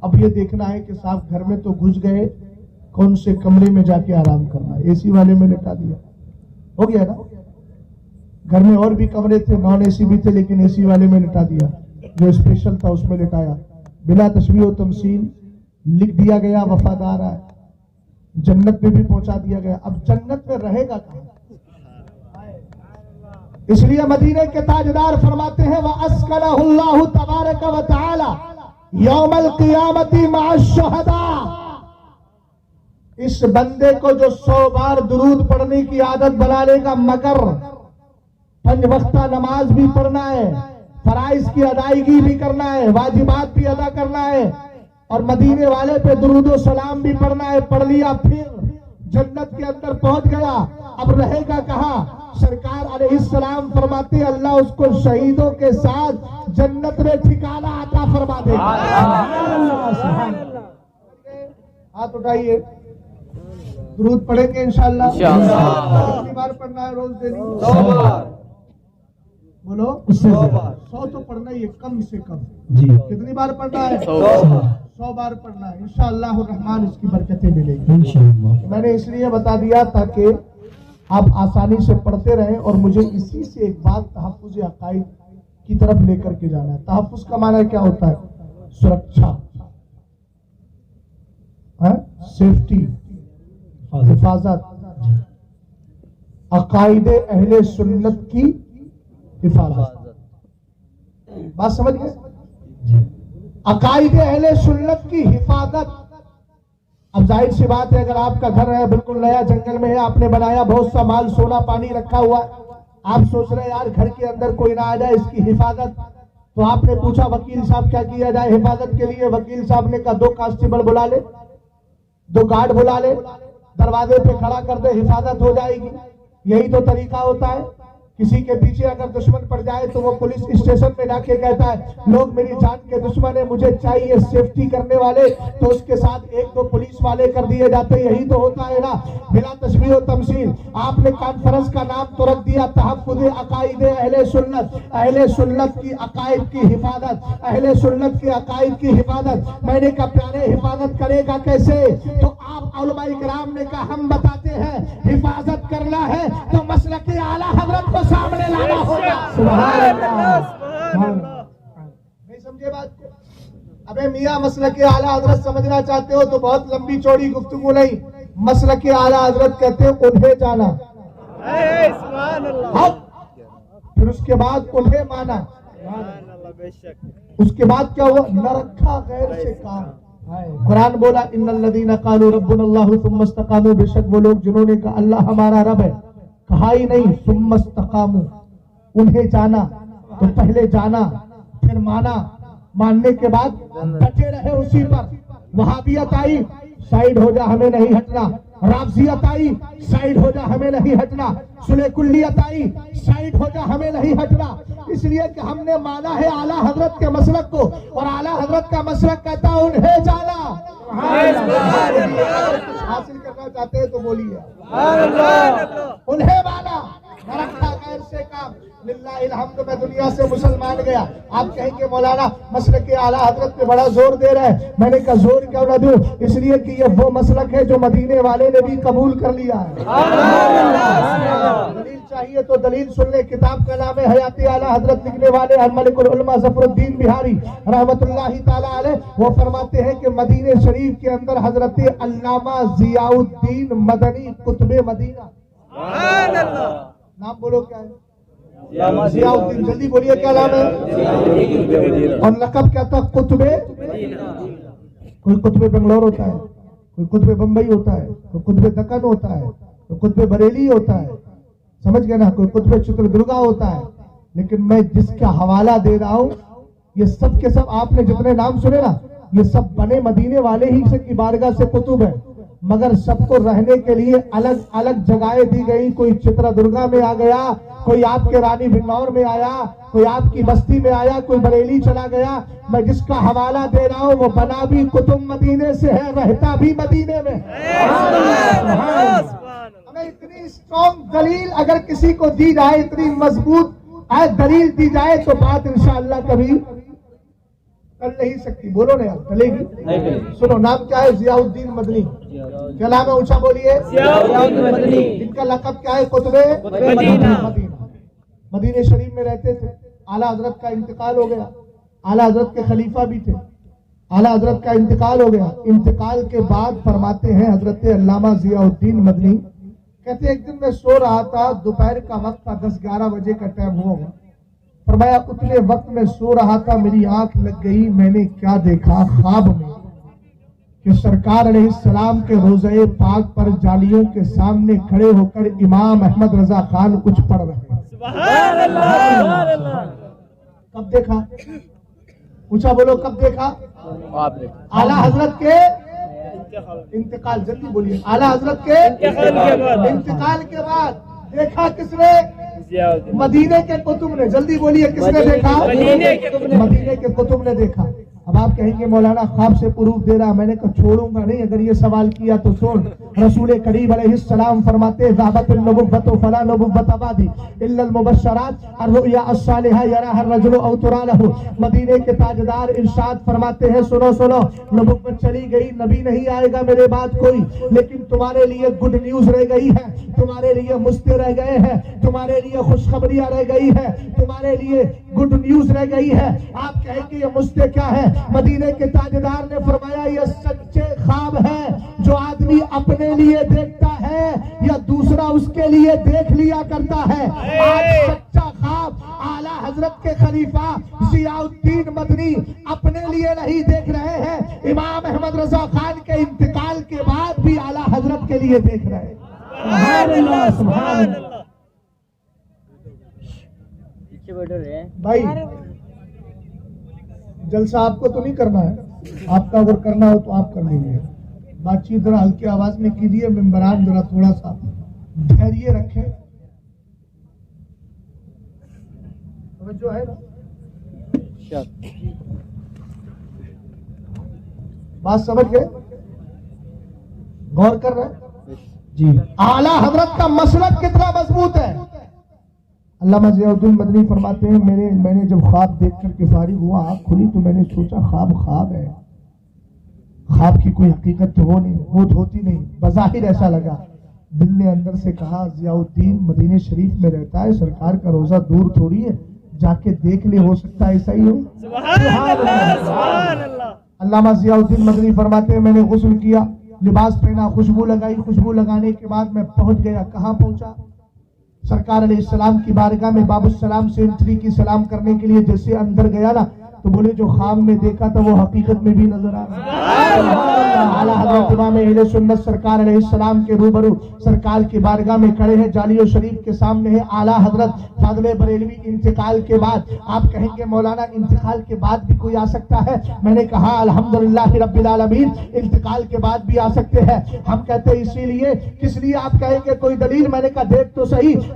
اب یہ دیکھنا ہے کہ صاحب گھر میں تو گھس گئے، کون سے کمرے میں جا کے آرام کرنا ہے، اے سی والے میں لٹا دیا، ہو گیا نا۔ گھر میں اور بھی کمرے تھے، نان اے سی بھی تھے، لیکن اے سی والے میں لٹا دیا، جو اسپیشل تھا اس میں لٹایا، بلا تشبیہ و تمثیل لکھ دیا گیا وفادار ہے، جنت میں بھی پہنچا دیا گیا۔ اب جنت میں رہے گا کہاں؟ اس لیے مدینے کے تاجدار فرماتے ہیں وَأَسْكَنَهُ اللَّهُ تَبَارَكَ وَتَعَالَى يَوْمَ الْقِيَامَةِ مَعَ الشُّهَدَاءِ۔ اس بندے کو جو 100 بار درود پڑھنے کی عادت بنا لے گا، مگر 5 وقتہ نماز بھی پڑھنا ہے، فرائض کی ادائیگی بھی کرنا ہے، واجبات بھی ادا کرنا ہے، اور مدینے والے پہ درود و سلام بھی پڑھنا ہے، پڑھ لیا پھر جنت کے اندر پہنچ گیا۔ اب رہے گا کہاں؟ سرکار علیہ السلام فرماتے ہیں اللہ اس کو شہیدوں کے ساتھ جنت میں ٹھکانہ عطا فرما دے گا۔ ہاتھ اٹھائیے، درود پڑھیں گے انشاءاللہ۔ کتنی بار پڑھنا ہے روز ڈیلی؟ 100 بار۔ بولو 100 تو پڑھنا ہی ہے کم سے کم جی۔ کتنی بار پڑھنا ہے؟ 100 بار پڑھنا ہے، انشاءاللہ الرحمن اس کی برکتیں ملیں گی انشاءاللہ۔ میں نے اس لیے بتا دیا تاکہ آپ آسانی سے پڑھتے رہیں، اور مجھے اسی سے ایک بات تحفظ عقائد کی طرف لے کر کے جانا ہے۔ تحفظ کا معنی کیا ہوتا ہے؟ سرکشا، سیفٹی، حفاظت، عقائد اہل سنت کی حفاظت۔ بات سمجھ گئے؟ عقائد اہل سنت کی حفاظت۔ اب ظاہر سی بات ہے اگر آپ کا گھر ہے بالکل نیا جنگل میں ہے، آپ نے بنایا، بہت سا مال سونا پانی رکھا ہوا ہے، آپ سوچ رہے ہیں یار گھر کے اندر کوئی نہ آ جائے اس کی حفاظت، تو آپ نے پوچھا وکیل صاحب کیا کیا جائے حفاظت کے لیے؟ وکیل صاحب نے کہا 2 کانسٹیبل بلا لے، 2 گارڈ بلا لے، دروازے پہ کھڑا کر دے، حفاظت ہو جائے گی۔ یہی تو طریقہ ہوتا ہے۔ کسی کے پیچھے اگر دشمن پڑ جائے تو وہ پولیس اسٹیشن میں جا کے کہتا ہے لوگ میری جان کے دشمن ہیں، مجھے چاہیے سیفٹی کرنے والے، تو اس کے ساتھ 1-2 پولیس والے کر دیے جاتے ہیں۔ یہی تو ہوتا ہے نا، بلا تشبیہ و تمثیل۔ آپ نے کانفرنس کا نام تو رکھ دیا تحفظ عقائد اہل سنت، اہل سنت کی عقائد کی حفاظت، اہل سنت کی عقائد کی حفاظت۔ میں نے کہا پیارے حفاظت کرے گا کیسے؟ تو آپ علماء کرام نے کہا ہم بتاتے ہیں حفاظت کرنا ہے تو مسلک اعلیٰ حضرت کو سامنے لانا ہوگا۔ سبحان اللہ۔ نہیں سمجھے بات کو؟ ابے میاں مسلک اعلیٰ حضرت سمجھنا چاہتے ہو تو بہت لمبی چوڑی گفتگو نہیں، مسلک اعلیٰ حضرت کہتے ہیں انہیں جانا، پھر اس کے بعد انہیں مانا، اس کے بعد کیا ہوا؟ نہ رکھا غیر سے کام۔ قرآن بولا ان الذین قالوا ربنا اللہ ثم استقاموا، بے شک وہ لوگ جنہوں نے کہا اللہ ہمارا رب ہے، کہا ہی نہیں ثم استقاموا، انہیں جانا، تو پہلے جانا پھر مانا، ماننے کے بعد ڈٹے رہے اسی پر۔ وہابیت آئی سائیڈ ہو جا ہمیں نہیں ہٹنا، رافضیت آئی سائیڈ ہو جا ہمیں نہیں ہٹنا، سلح کلیت آئی سائیڈ ہو جا ہمیں نہیں ہٹنا، اس لیے کہ ہم نے مانا ہے اعلیٰ حضرت کے مسلک کو، اور اعلیٰ حضرت کا مسلک کہتا انہیں جانا۔ حاصل کرنا چاہتے ہیں تو بولیے انہیں مانا، نہ رکھا غیر سے کام، للہ الحمد میں دنیا سے مسلمان گیا. آپ کہیں گے مولانا مسلک اعلیٰ حضرت پہ بڑا زور دے رہے ہیں. میں نے کہا زور کیوں نہ دوں, اس لیے کہ یہ وہ مسلک ہے جو مدینے والے نے بھی قبول کر لیا ہے. دلیل چاہیے تو دلیل سن لے. کتاب کا نام ہے حیات اعلیٰ حضرت, لکھنے والے الملک العلماء ظفر الدین بہاری رحمت اللہ تعالی علیہ. وہ فرماتے ہیں کہ مدینہ شریف کے اندر حضرت علامہ ضیاء الدین مدنی قطب مدینہ, نام بولو کیا ہے؟ ضیاء الدین. جلدی بولیے کیا نام ہے؟ اور لقب کیا تھا؟ قطب. کوئی قطب بنگلور ہوتا ہے, کوئی قطب بمبئی ہوتا ہے, کوئی قطب دکن ہوتا ہے, کوئی قطب بریلی ہوتا ہے, سمجھ گئے نا, کوئی قطب چتردرگا ہوتا ہے. لیکن میں جس کا حوالہ دے رہا ہوں یہ سب کے سب آپ نے جتنے نام سنے نا یہ سب بنے مدینے والے ہی سے کی بارگاہ سے قطب ہے, مگر سب کو رہنے کے لیے الگ الگ جگہیں دی گئی. کوئی چتردرگا میں آ گیا, کوئی آپ کے رانی بنور میں آیا, کوئی آپ کی بستی میں آیا, کوئی بریلی چلا گیا. میں جس کا حوالہ دے رہا ہوں وہ بنا بھی قطب مدینے سے ہے, رہتا بھی مدینے میں. ہمیں اتنی اسٹرانگ دلیل اگر کسی کو دی جائے, اتنی مضبوط دلیل دی جائے تو بات انشاءاللہ کبھی کر نہیں سکتی. بولو نا یار, چلے گی؟ سنو, نام کیا ہے؟ ضیاء الدین مدنی. کیا نام ہے؟ اونچا بولیے. ان کا لقب کیا ہے؟ قطب مدینہ. مدینہ شریف میں رہتے تھے. اعلیٰ حضرت کا انتقال ہو گیا. اعلیٰ حضرت کے خلیفہ بھی تھے. اعلیٰ حضرت کا انتقال ہو گیا. انتقال کے بعد فرماتے ہیں حضرت علامہ ضیاء الدین مدنی, کہتے ایک دن میں سو رہا تھا, دوپہر کا وقت تھا, 10-11 بجے کا ٹائم ہوا. فرمایا اتنے وقت میں سو رہا تھا, میری آنکھ لگ گئی. میں نے کیا دیکھا خواب میں کہ سرکار علیہ السلام کے روضہ پاک پر جالیوں کے سامنے کھڑے ہو کر امام احمد رضا خان کچھ پڑھ رہے ہیں. کب دیکھا؟ اونچا بولو, کب دیکھا؟ اعلیٰ حضرت کے انتقال. جلدی بولیے. اعلیٰ حضرت کے انتقال کے بعد دیکھا کس نے؟ مدینے کے قطب نے. جلدی بولیے, کس نے دیکھا؟ مدینے کے قطب نے دیکھا. اب آپ کہیں گے مولانا خواب سے پروف دے رہا. میں نے کہا چھوڑوں گا نہیں, اگر یہ سوال کیا تو سن. رسول کریم علیہ السلام فرماتے ہیں ذهبت النبوة فلا نبوة بعدی الا المبشرات الرؤيا الصالحة يراها الرجل او ترى له. مدینے کے تاجدار ارشاد فرماتے ہیں سنو سنو, نبوت چلی گئی, نبی نہیں آئے گا میرے بعد کوئی, لیکن تمہارے لیے گڈ نیوز رہ گئی ہے, تمہارے لیے مستے رہ گئے ہیں, تمہارے لیے خوشخبریاں رہ گئی ہے, تمہارے لیے گڈ نیوز رہ گئی ہے. آپ کہیں گے یہ مستے کیا ہے؟ مدینے کے تاجدار نے فرمایا یہ سچے خواب ہے جو آدمی اپنے لیے دیکھتا ہے یا دوسرا اس کے لیے دیکھ لیا کرتا ہے. آج سچا خواب اعلیٰ حضرت کے خلیفہ ضیاء الدین مدنی اپنے لیے نہیں دیکھ رہے ہیں, امام احمد رضا خان کے انتقال کے بعد بھی اعلیٰ حضرت کے لیے دیکھ رہے ہیں. سبحان اللہ, سبحان اللہ. بھائی جلسہ آپ کو تو نہیں کرنا ہے, آپ کا اگر کرنا ہو تو آپ کر لیجیے. بات چیت ذرا ہلکی آواز میں کیجیے. ممبران ذرا تھوڑا سا دھیریہ رکھیں. جو ہے نا بات سمجھ گئے؟ غور کر رہے ہیں جی. اعلیٰ حضرت کا مسلک کتنا مضبوط ہے. علامہ ضیاء الدین مدنی فرماتے ہیں میں نے جب خواب دیکھ کر کے فارغ ہوا, آنکھ کھلی تو میں نے سوچا خواب ہے, خواب کی کوئی حقیقت تو ہوتی نہیں, بظاہر ایسا لگا. دل نے اندر سے کہا ضیاء الدین مدینہ شریف میں رہتا ہے, سرکار کا روزہ دور تھوڑی ہے, جا کے دیکھ لے, ہو سکتا ہے ایسا ہی ہو. علامہ ضیاء الدین مدنی فرماتے ہیں میں نے غسل کیا, لباس پہنا, خوشبو لگائی. خوشبو لگانے کے بعد میں پہنچ گیا. کہاں پہنچا؟ سرکار علیہ السلام کی بارگاہ میں. باب السلام سے انٹری کی, سلام کرنے کے لیے جیسے اندر گیا نا تو بولے جو خواب میں دیکھا تھا وہ حقیقت میں بھی نظر آ رہا. اعلیٰ حضرت امام اہل سنت سرکار علیہ السلام کے روبرو سرکار کی بارگاہ میں کھڑے ہیں. جالیو شریف کے سامنے ہے اعلیٰ حضرت فاضل بریلوی. انتقال کے بعد آپ کہیں گے مولانا انتقال کے بعد بھی کوئی آ سکتا ہے؟ میں نے کہا الحمدللہ رب العالمین انتقال کے بعد بھی آ سکتے ہیں. ہم کہتے ہیں اسی لیے, کس لیے آپ کہیں گے کوئی دلیل؟ میں نے کہا دیکھ تو صحیح.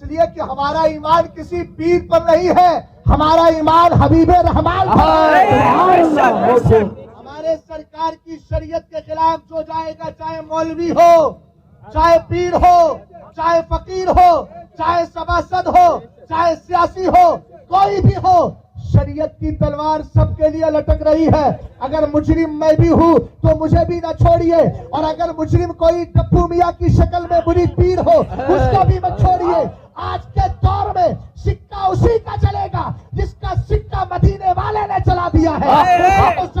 اس لیے کہ ہمارا ایمان کسی پیر پر نہیں ہے، ہمارا ایمان حبیب رحمان پر ہے۔ ہمارے سرکار کی شریعت کے خلاف جو جائے گا، چاہے مولوی ہو، چاہے پیر ہو، چاہے فقیر ہو، چاہے سباسد ہو، چاہے سیاسی ہو، کوئی بھی ہو، شریعت کی تلوار سب کے لیے لٹک رہی ہے۔ اگر مجرم میں بھی ہوں تو مجھے بھی نہ چھوڑیے، اور اگر مجرم کوئی ٹپو میاں کی شکل میں بری پیر ہو اس کو بھی مت چھوڑیے۔ آج کے دور میں سکہ اسی کا چلے گا جس کا سکہ مدینے والے نے چلا دیا ہے۔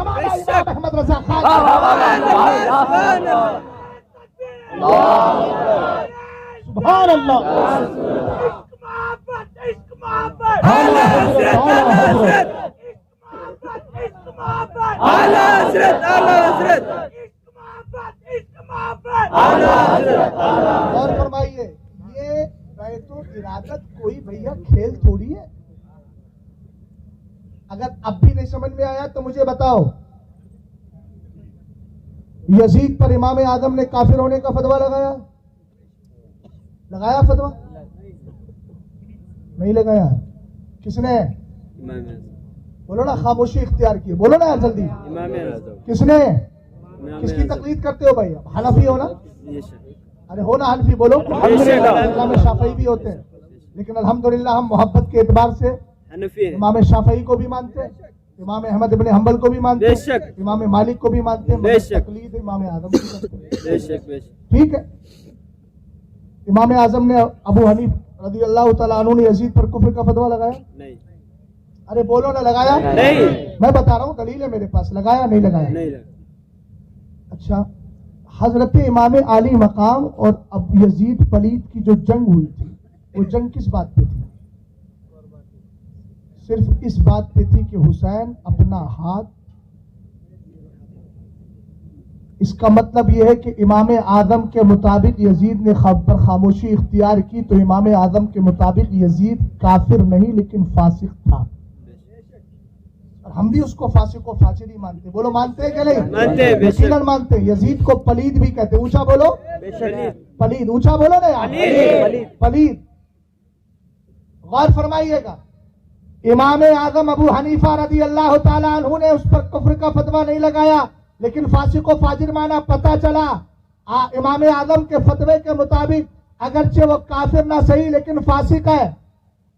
امام احمد رضا خان سبحان اللہ۔ اور فرمائیے، یہ بیت الارادت کوئی بھیا کھیل تھوڑی ہے۔ اگر اب بھی نہیں سمجھ میں آیا تو مجھے بتاؤ، یزید پر امام اعظم نے کافر ہونے کا فتویٰ لگایا فتویٰ؟ نہیں لگایا۔ کس نے؟ بولو نا، خاموشی اختیار کی، بولو نا جلدی، کس نے؟ کس کی تقلید کرتے ہو بھائی؟ حنفی ہو نا؟ ارے ہو نا حنفی، بولو۔ امام شافعی بھی ہوتے ہیں، لیکن الحمدللہ ہم محبت کے اعتبار سے امام شافعی کو بھی مانتے ہیں، امام احمد ابن حنبل کو بھی مانتے ہیں، امام مالک کو بھی مانتے ہیں، تقلید امام اعظم کی کرتے ہیں۔ ٹھیک ہے، امام اعظم نے ابو حنیف رضی اللہ تعالیٰ عنہ نے یزید پر کفر کا فتویٰ لگایا؟ نہیں۔ ارے بولو نا، لگایا؟ نہیں۔ میں بتا رہا ہوں، دلیل ہے میرے پاس، لگایا نہیں لگایا؟ نہیں۔ اچھا، حضرت امام عالی مقام اور اب یزید پلید کی جو جنگ ہوئی تھی، وہ جنگ کس بات پہ تھی؟ صرف اس بات پہ تھی کہ حسین اپنا ہاتھ، اس کا مطلب یہ ہے کہ امام اعظم کے مطابق یزید نے پر خاموشی اختیار کی، تو امام اعظم کے مطابق یزید کافر نہیں لیکن فاسق تھا، اور ہم بھی اس کو فاسق و فاجر ہی مانتے۔ بولو، مانتے ہیں کہ نہیں؟ مانتے، یقیناً مانتے ہیں۔ یزید کو پلید بھی کہتے ہیں، اونچا بولو، پلید، اونچا بولو نا یار، پلید۔ غور فرمائیے گا، امام اعظم ابو حنیفہ رضی اللہ تعالیٰ عنہ نے اس پر کفر کا فتویٰ نہیں لگایا، لیکن فاسق و فاجر مانا پتہ چلا امام اعظم کے فتوے کے مطابق اگرچہ وہ کافر نہ صحیح لیکن فاسق ہے۔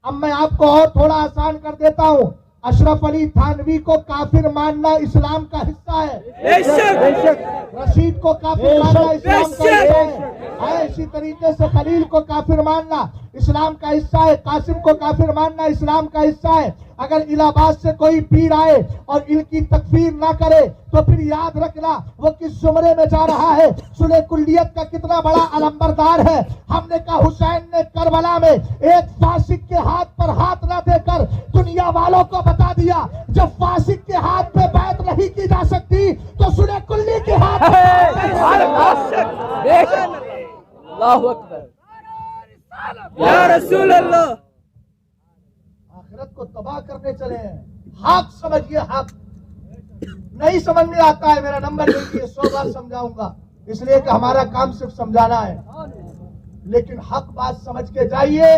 اب میں آپ کو اور تھوڑا آسان کر دیتا ہوں، اشرف علی تھانوی کو کافر ماننا اسلام کا حصہ ہے، رشید کو کافر ماننا اسلام کا حصہ ہے، اسی طریقے سے خلیل کو کافر ماننا اسلام کا حصہ ہے، قاسم کو کافر ماننا اسلام کا حصہ ہے۔ اگر الہ آباد سے کوئی پیر آئے اور ان کی تکفیر نہ کرے تو پھر یاد رکھنا وہ کس زمرے میں جا رہا ہے، صلح کلیت کا کتنا بڑا علمبردار ہے۔ ہم نے کہا حسین نے کربلا میں ایک فاسق کے ہاتھ پر ہاتھ نہ دے کر دنیا والوں کو بتا دیا، جب فاسق کے ہاتھ پہ بیعت نہیں کی جا سکتی تو صلح کلی کے ہاتھ اللہ اکبر یا رسول اللہ۔ آخرت کو تباہ کرنے چلے ہیں۔ حق سمجھیے، حق نہیں سمجھ میں آتا ہے میرا نمبر لیجیے، 100 بار سمجھاؤں گا، اس لیے کہ ہمارا کام صرف سمجھانا ہے، لیکن حق بات سمجھ کے جائیے،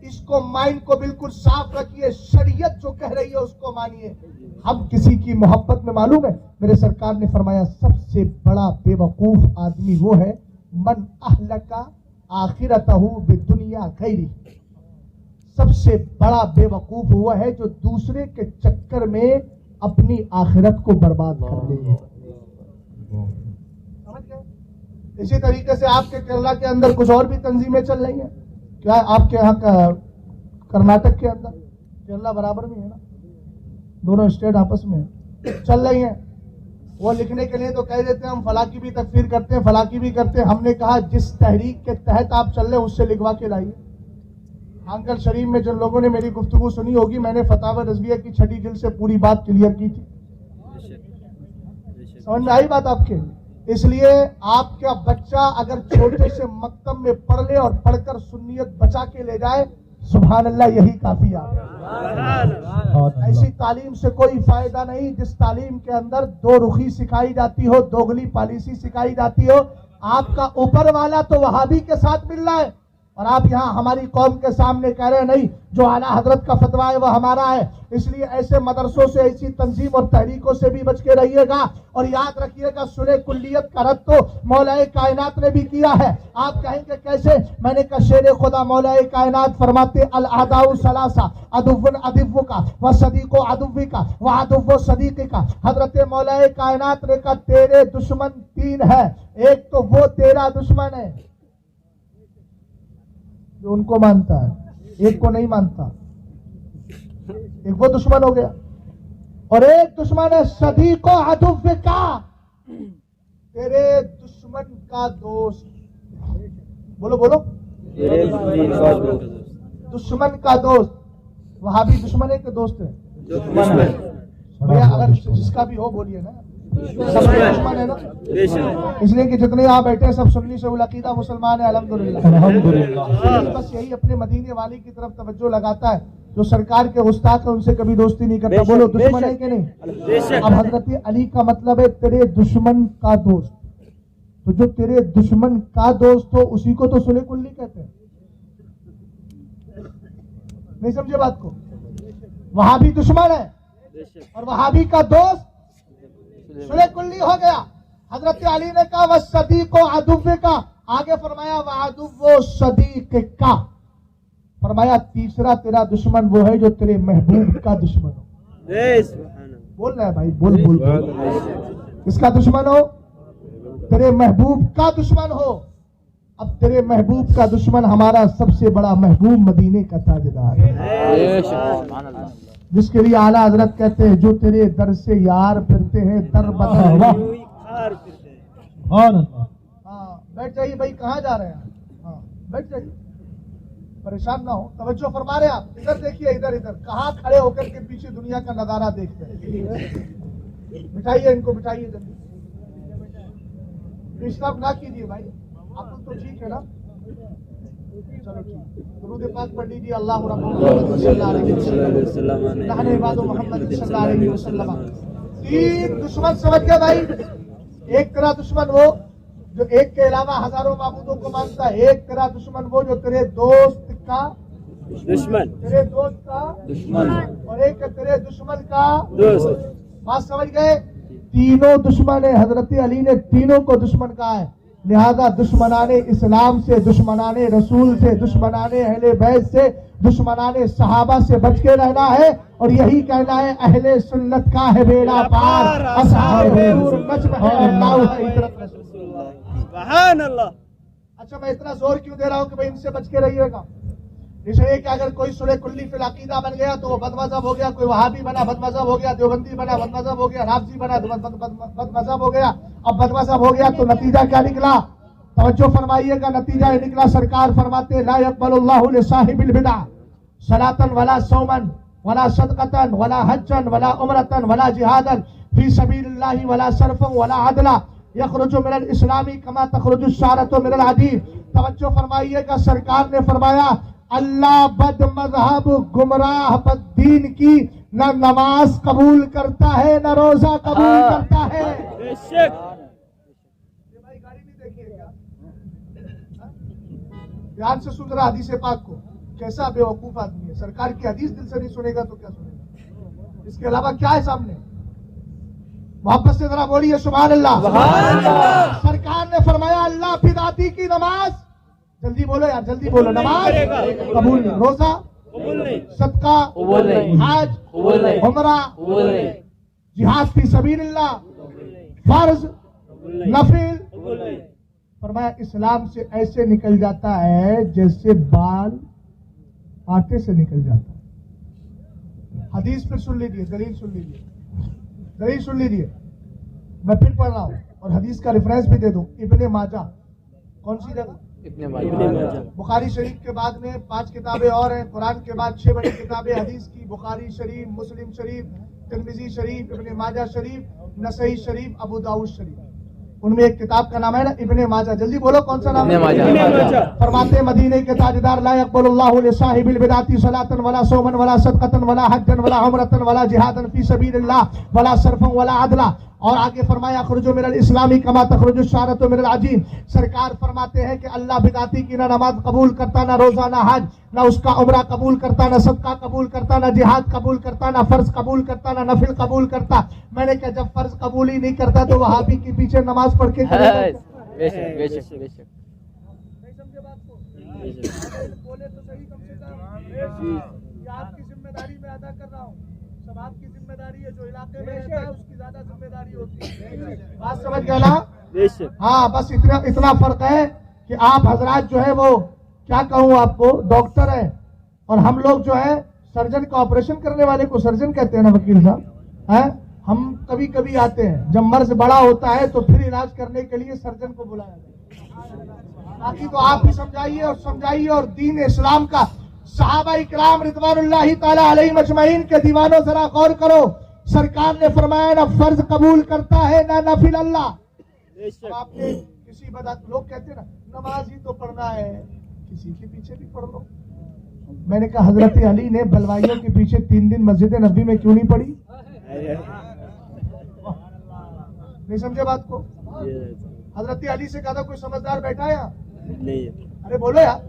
اس کو مائنڈ کو بالکل صاف رکھیے، شریعت جو کہہ رہی ہے اس کو مانیے۔ ہم کسی کی محبت میں، معلوم ہے میرے سرکار نے فرمایا سب سے بڑا بے وقوف آدمی وہ ہے من اہلک آخرتہ بدنیا غیری، سب سے بڑا بے وقوف ہوا ہے جو دوسرے کے چکر میں اپنی آخرت کو برباد کر لے۔ اسی طریقے سے آپ کے کیرلا کے اندر کچھ اور بھی تنظیمیں چل رہی ہیں، کیا آپ کے یہاں کا کرناٹک کے اندر، کیرلا برابر میں ہے نا، دونوں اسٹیٹ آپس میں چل رہی ہیں، وہ لکھنے کے لیے تو کہہ دیتے ہیں ہم فلاں کی بھی تکفیر کرتے ہیں، فلاں کی بھی کرتے ہیں۔ ہم نے کہا جس تحریک کے تحت آپ چل رہے ہیں اس سے لکھوا کے لائیے۔ آنکل شریف میں جن لوگوں نے میری گفتگو سنی ہوگی، میں نے فتاوی رضویہ کی 6 جلد سے پوری بات کلیئر کی تھی، سمجھ میں آئی بات آپ کے؟ اس لیے آپ کا بچہ اگر چھوٹے سے مکتب میں پڑھ لے اور پڑھ کر سنیت بچا کے لے جائے، سبحان اللہ، یہی کافی ہے۔ ایسی تعلیم سے کوئی فائدہ نہیں جس تعلیم کے اندر دو رخی سکھائی جاتی ہو، دوگلی پالیسی سکھائی جاتی ہو۔ آپ کا اوپر والا تو وہابی کے ساتھ مل رہا ہے، اور آپ یہاں ہماری قوم کے سامنے کہہ رہے نہیں جو اعلیٰ حضرت کا فتویٰ ہے وہ ہمارا ہے. اس لیے ایسے مدرسوں سے ایسی تنظیم اور تحریکوں سے بھی بچ کے رہیے گا. اور یاد رکھیے گا صلح کلیت کا رد تو مولا کائنات نے بھی کیا ہے. آپ کہیں گے کیسے؟ میں نے کہا شیر خدا مولا کائنات فرماتے الاعداء ثلاثہ عدو عدو کا و صدیق عدو کا و عدو صدیق کا. حضرت مولا کائنات نے کہا تیرے دشمن تین ہے. ایک تو وہ تیرا دشمن ہے جو ان کو مانتا ہے, ایک کو نہیں مانتا, ایک وہ دشمن ہو گیا. اور ایک دشمن ہے صدیق و عدو کا, تیرے دشمن کا دوست. بولو بولو, دشمن کا دوست. وہابی دشمن ہے کہ دوست ہے؟ بھیا اگر جس کا بھی ہو بولیے نا, سب دشمن ہے نا. اس لیے کہ جتنے یہاں بیٹھے سب سنی سے العقیدہ مسلمان ہیں الحمدللہ. بس یہی اپنے مدینے والی کی طرف توجہ لگاتا ہے جو سرکار کے استاد ہیں ان سے کبھی دوستی نہیں کرتا. بولو دشمن ہے کہ نہیں؟ اب حضرت علی کا مطلب ہے تیرے دشمن کا دوست. تو جو تیرے دشمن کا دوست ہو اسی کو تو صلح کلی کہتے ہیں. نہیں سمجھے بات کو؟ وہابی دشمن ہے اور وہابی کا دوست صلح کلی ہو گیا. حضرت علی نے کہا وصدیق و عدو کا, آگے فرمایا وعدو صدیق کا. فرمایا تیسرا تیرا دشمن وہ ہے جو تیرے محبوب کا دشمن ہو. بول رہا ہے بھائی, بول بول کس کا دشمن ہو؟ تیرے محبوب کا دشمن ہو. اب تیرے محبوب کا دشمن ہمارا سب سے بڑا محبوب مدینے کا تاجدار ہے, جس کے لیے اعلیٰ حضرت کہتے ہیں جو تیرے در سے یار پھرتے ہیں در بدر. ہاں بیٹھ جائیے بھائی, کہاں جا رہے ہیں؟ ہاں بیٹھ جائیے, پریشان نہ ہو. توجہ فرما رہے آپ, ادھر دیکھیے, ادھر ادھر کہاں کھڑے ہو کر کے پیچھے دنیا کا نظارہ دیکھتے ہیں. بٹھائیے ان کو, بٹھائیے جلدی. ڈسٹرب نہ کیجیے بھائی, آپ تو ٹھیک ہے نا. چلو ٹھیک, درود پاک پڑھ لیجیے. اللہ رحمۃ صلی اللہ علیہ وسلم نحن عباد محمد صلی اللہ علیہ وسلم. تین دشمن سمجھ گئے بھائی. ایک تیرا دشمن وہ جو ایک کے علاوہ ہزاروں معبودوں کو مانتا ہے. ایک تیرا دشمن وہ جو تیرے دوست کا دشمن, تیرے دوست کا دشمن, اور ایک تیرے دشمن کا دوست. بات سمجھ گئے؟ تینوں دشمن ہیں. حضرت علی نے تینوں کو دشمن کہا ہے. لہذا دشمنان اسلام سے, دشمنان رسول سے, دشمنان اہل بیت سے, دشمنان صحابہ سے بچ کے رہنا ہے. اور یہی کہنا ہے اہل سنت کا ہے بیڑا پار, اصحاب نور مجمع اللہ عطرت رسول اللہ. سبحان اللہ. اچھا میں اتنا زور کیوں دے رہا ہوں کہ بھائی ان سے بچ کے رہیے گا؟ اس لیے کہ اگر کوئی صلح کلی فی العقیدہ بن گیا تو وہ بد مذہب ہو گیا, کوئی وہابی بنا بد مذہب ہو گیا, دیوبندی بنا بد مذہب ہو گیا, رافضی بنا بد مذہب ہو گیا. اب بد مذہب ہو گیا تو نتیجہ کیا نکلا؟ توجہ فرمائیے گا, نتیجہ یہ نکلا سرکار فرماتے لا يقبل اللہ لصاحب البدع صلاة ولا صوما ولا صدقة ولا حجا ولا عمرة ولا جہادا فی سبیل اللہ ولا صرفا ولا عدلا یخرج من الاسلام کما تخرج الشعرة من العجین. توجہ فرمائیے گا, سرکار نے فرمایا اللہ بد مذہب گمراہ بد دین کی نہ نماز قبول کرتا ہے نہ روزہ قبول کرتا ہے. دھیان سے سن رہا حدیث پاک کو, کیسا بے وقوف آدمی ہے. سرکار کی حدیث دل سے نہیں سنے گا تو کیا سنے گا؟ اس کے علاوہ کیا ہے سامنے؟ محبت سے ذرا بولیے سبحان اللہ. سرکار نے فرمایا اللہ بدعتی کی نماز, جلدی بولو یار, جلدی بولو, نماز قبول نہیں, روزہ قبول نہیں, صدقہ قبول نہیں, حج قبول نہیں, عمرہ قبول نہیں, جہاد فی سبیل اللہ فرض نفل قبول نہیں. فرمایا اسلام سے ایسے نکل جاتا ہے جیسے بال آٹے سے نکل جاتا ہے. حدیث پھر سن لیجیے, دلیل سن لیجیے, دلیل سن لیجیے. میں پھر پڑھ رہا ہوں اور حدیث کا ریفرنس بھی دے دوں. ابن ماجہ, کون سی جگہ؟ بخاری شریف کے بعد میں 5 کتابیں اور ہیں. قرآن کے بعد 6 بڑی کتابیں حدیث کی, بخاری شریف, مسلم شریف, ترمذی شریف, ابن ماجہ شریف, نسائی شریف, ابو داؤد شریف. ان میں ایک کتاب کا نام ہے نا ابن ماجہ. جلدی بولو کون سا نام ہے؟ فرماتے مدینے کے تاجدار لا يقبل اللہ لصاحب البدعۃ صلاة ولا صوما ولا صدقة ولا حجا ولا عمرة ولا جہادا فی سبیل اللہ ولا صرفا ولا عدلا. اور آگے فرمایا اخرجو من الاسلامی کما تخرج الشعرۃ من العجین. سرکار فرماتے ہیں کہ اللہ بدعتی کی نہ نماز قبول کرتا، نہ روزہ، نہ حج، نہ اس کا عمرہ قبول کرتا، نہ صدقہ قبول کرتا، نہ جہاد قبول کرتا، نہ فرض قبول کرتا، نہ نفل قبول کرتا. میں نے کہا جب فرض قبول ہی نہیں کرتا تو وہابی کے پیچھے نماز پڑھ کے کرے گا؟ بے شک بے شک بے شک. نہیں سمجھے بات کو؟ بولے تو صحیح کم سے کم. یہ آپ کی ذمہ داری میں ادا کر رہا ہوں. سب آپ کی ذمہ داری ہے. جو علاقے میں رہتا ہے اس کی زیادہ ذمہ داری ہوتی ہے. بات سمجھ گیا نا؟ ہاں بس اتنا فرق ہے کہ آپ حضرات جو ہے وہ کیا کہوں آپ کو ڈاکٹر ہیں اور ہم لوگ جو ہے سرجن کا آپریشن کرنے والے کو سرجن کہتے ہیں نا وکیل صاحب. ہم کبھی کبھی آتے ہیں جب مرض بڑا ہوتا ہے تو پھر علاج کرنے کے لیے سرجن کو بلایا جاتا ہے. باقی تو آپ بھی سمجھائیے اور دین اسلام کا صحابہ اکرام رضوان اللہ تعالی علیہ مجمعین کے دیوانوں ذرا غور کرو. سرکار نے فرمایا نہ فرض قبول کرتا ہے نہ نفل. اللہ آپ نے کسی لوگ کہتے ہیں نا نماز ہی تو پڑھنا ہے، کسی کے پیچھے بھی پڑھ لو. میں نے کہا حضرت علی نے بلوائیوں کے پیچھے 3 دن مسجد نبوی میں کیوں نہیں پڑھی؟ نہیں سمجھے بات کو؟ حضرت علی سے کہا تھا کوئی سمجھدار بیٹھا ہے نہیں؟ ارے بولو یار.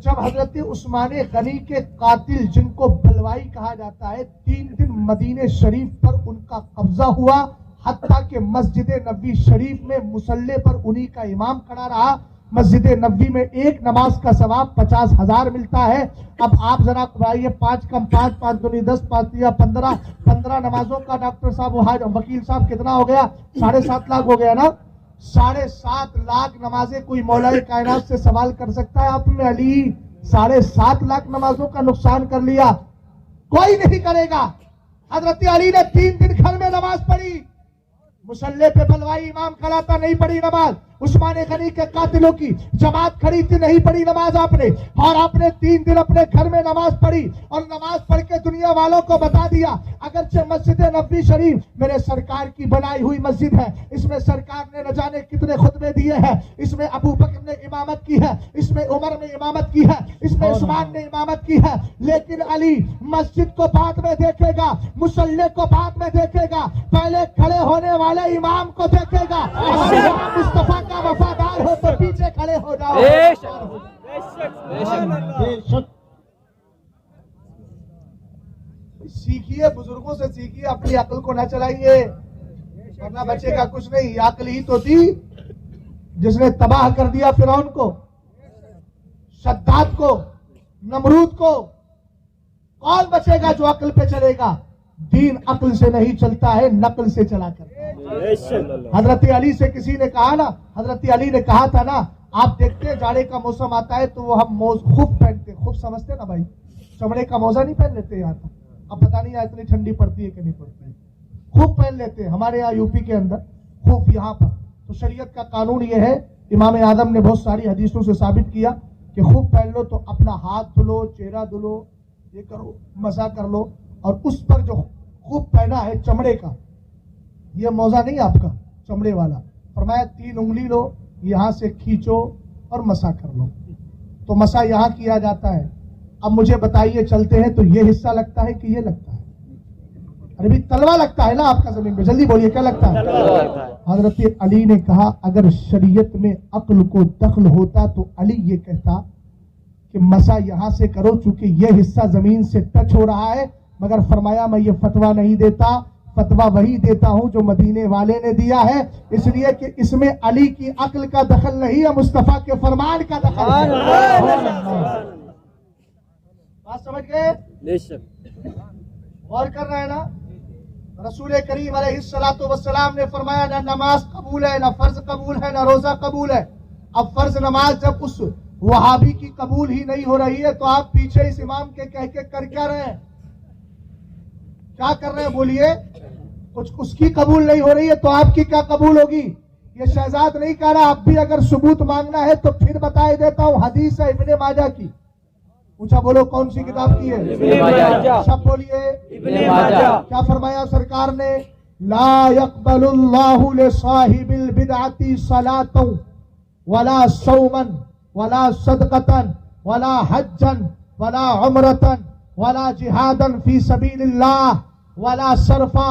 جب حضرت عثمان غنی کے قاتل جن کو بلوائی کہا جاتا ہے 3 دن مدینے شریف پر ان کا قبضہ ہوا، حتیٰ کہ مسجد نبوی شریف میں مصلی پر انہی کا امام کھڑا رہا. مسجد نبوی میں ایک نماز کا ثواب 50,000 ملتا ہے. اب آپ ذرا بھائی 5 کم 5 5 دو 10 5 3 15 نمازوں کا ڈاکٹر صاحب وکیل صاحب کتنا ہو گیا؟ 7.5 لاکھ ہو گیا نا. 7.5 لاکھ نمازیں کوئی مولا کائنات سے سوال کر سکتا ہے؟ آپ میں علی 7.5 لاکھ نمازوں کا نقصان کر لیا، کوئی نہیں کرے گا. حضرت علی نے 3 دن گھر میں نماز پڑھی، مصلی پہ بلوائی امام کھڑا تھا نہیں پڑھی نماز. عثمان غنی کے قاتلوں کی جماعت کھڑی تھی نہیں پڑھی نماز آپ نے. اور آپ نے 3 دن اپنے گھر میں نماز پڑھی اور نماز پڑھ کے دنیا والوں کو بتا دیا اگرچہ مسجد نبوی شریف میرے سرکار کی بنائی ہوئی مسجد ہے، اس میں سرکار نے نہ جانے کتنے خطبے دیے ہیں، اس میں ابو بکر نے امامت کی ہے، اس میں عمر نے امامت کی ہے، اس میں عثمان نے امامت کی ہے، لیکن علی مسجد کو بعد میں دیکھے گا، مصلی کو بعد میں دیکھے گا، پہلے کھڑے ہونے والے امام کو دیکھے گا. مصطفیٰ کا وفادار ہو تو پیچھے کھڑے ہو جاؤ. سیکھیے، بزرگوں سے سیکھیے، اپنی عقل کو نہ چلائیے ورنہ بچے کا کچھ نہیں. عقل ہی تو تھی جس نے تباہ کر دیا فرعون کو، شداد کو، نمرود کو. کون بچے گا جو عقل پہ چلے گا؟ دین عقل سے نہیں چلتا ہے، نقل سے چلا کر. حضرت علی سے کسی نے کہا نا، حضرت علی نے کہا تھا نا آپ دیکھتے ہیں جاڑے کا موسم آتا ہے تو وہ ہم خوب پہنتے، خوب سمجھتے نا بھائی، چمڑے کا موزہ نہیں پہن لیتے یہاں تک. اب پتہ نہیں اتنی ٹھنڈی پڑتی ہے کہ نہیں پڑتی ہے، خوب پہن لیتے ہیں ہمارے یہاں یو پی کے اندر خوب. یہاں پر تو شریعت کا قانون یہ ہے، امام اعظم نے بہت ساری حدیثوں سے ثابت کیا کہ خوب پہن لو تو اپنا ہاتھ دھلو، چہرہ دھلو، یہ کرو، مزہ کر لو. اور اس پر جو خوب پہنا ہے چمڑے کا، یہ موزہ نہیں آپ کا، چمڑے والا. فرمایا 3 انگلی لو، یہاں سے کھینچو اور مسا کر لو. تو مسا یہاں کیا جاتا ہے. اب مجھے بتائیے چلتے ہیں تو یہ حصہ لگتا ہے کہ یہ لگتا ہے؟ ارے بھی تلوا لگتا ہے نا آپ کا زمین پہ، جلدی بولیے کیا لگتا ہے؟ حضرت علی نے کہا اگر شریعت میں عقل کو دخل ہوتا تو علی یہ کہتا کہ مسا یہاں سے کرو چونکہ یہ حصہ زمین سے ٹچ ہو رہا ہے. مگر فرمایا میں یہ فتویٰ نہیں دیتا، فتویٰ وہی دیتا ہوں جو مدینے والے نے دیا ہے، اس لیے کہ اس میں علی کی عقل کا دخل نہیں ہے، مصطفیٰ کے فرمان کا دخل ہے. بات سمجھ گئے؟ غور کر رہے ہیں نا؟ رسول کریم علیہ الصلوۃ والسلام نے فرمایا نہ نماز قبول ہے، نہ فرض قبول ہے، نہ روزہ قبول ہے. اب فرض نماز جب اس وہابی کی قبول ہی نہیں ہو رہی ہے تو آپ پیچھے اس امام کے کہہ کے کر کیا رہے ہیں؟ کیا کر رہے ہیں بولیے؟ کچھ اس کی قبول نہیں ہو رہی ہے تو آپ کی کیا قبول ہوگی؟ یہ شہزاد نہیں کہہ رہا. اب بھی اگر ثبوت مانگنا ہے تو پھر بتائے دیتا ہوں، حدیث ہے ابن ماجہ کی. پوچھا بولو کون سی کتاب کی ہے؟ ابن ماجہ. سب بولیے ابن ماجہ. کیا فرمایا سرکار نے؟ لا يقبل اللہ لصاحب البدعۃ صلاۃ ولا صوما ولا صدقۃ ولا حجا ولا عمرۃ ولا جہادا فی سبیل اللہ ولا صرفا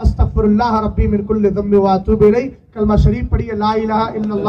استغفر اللہ ربی من کل ذنب و اتوب الیہ. کلمہ شریف پڑھیے لا الہ الا اللہ.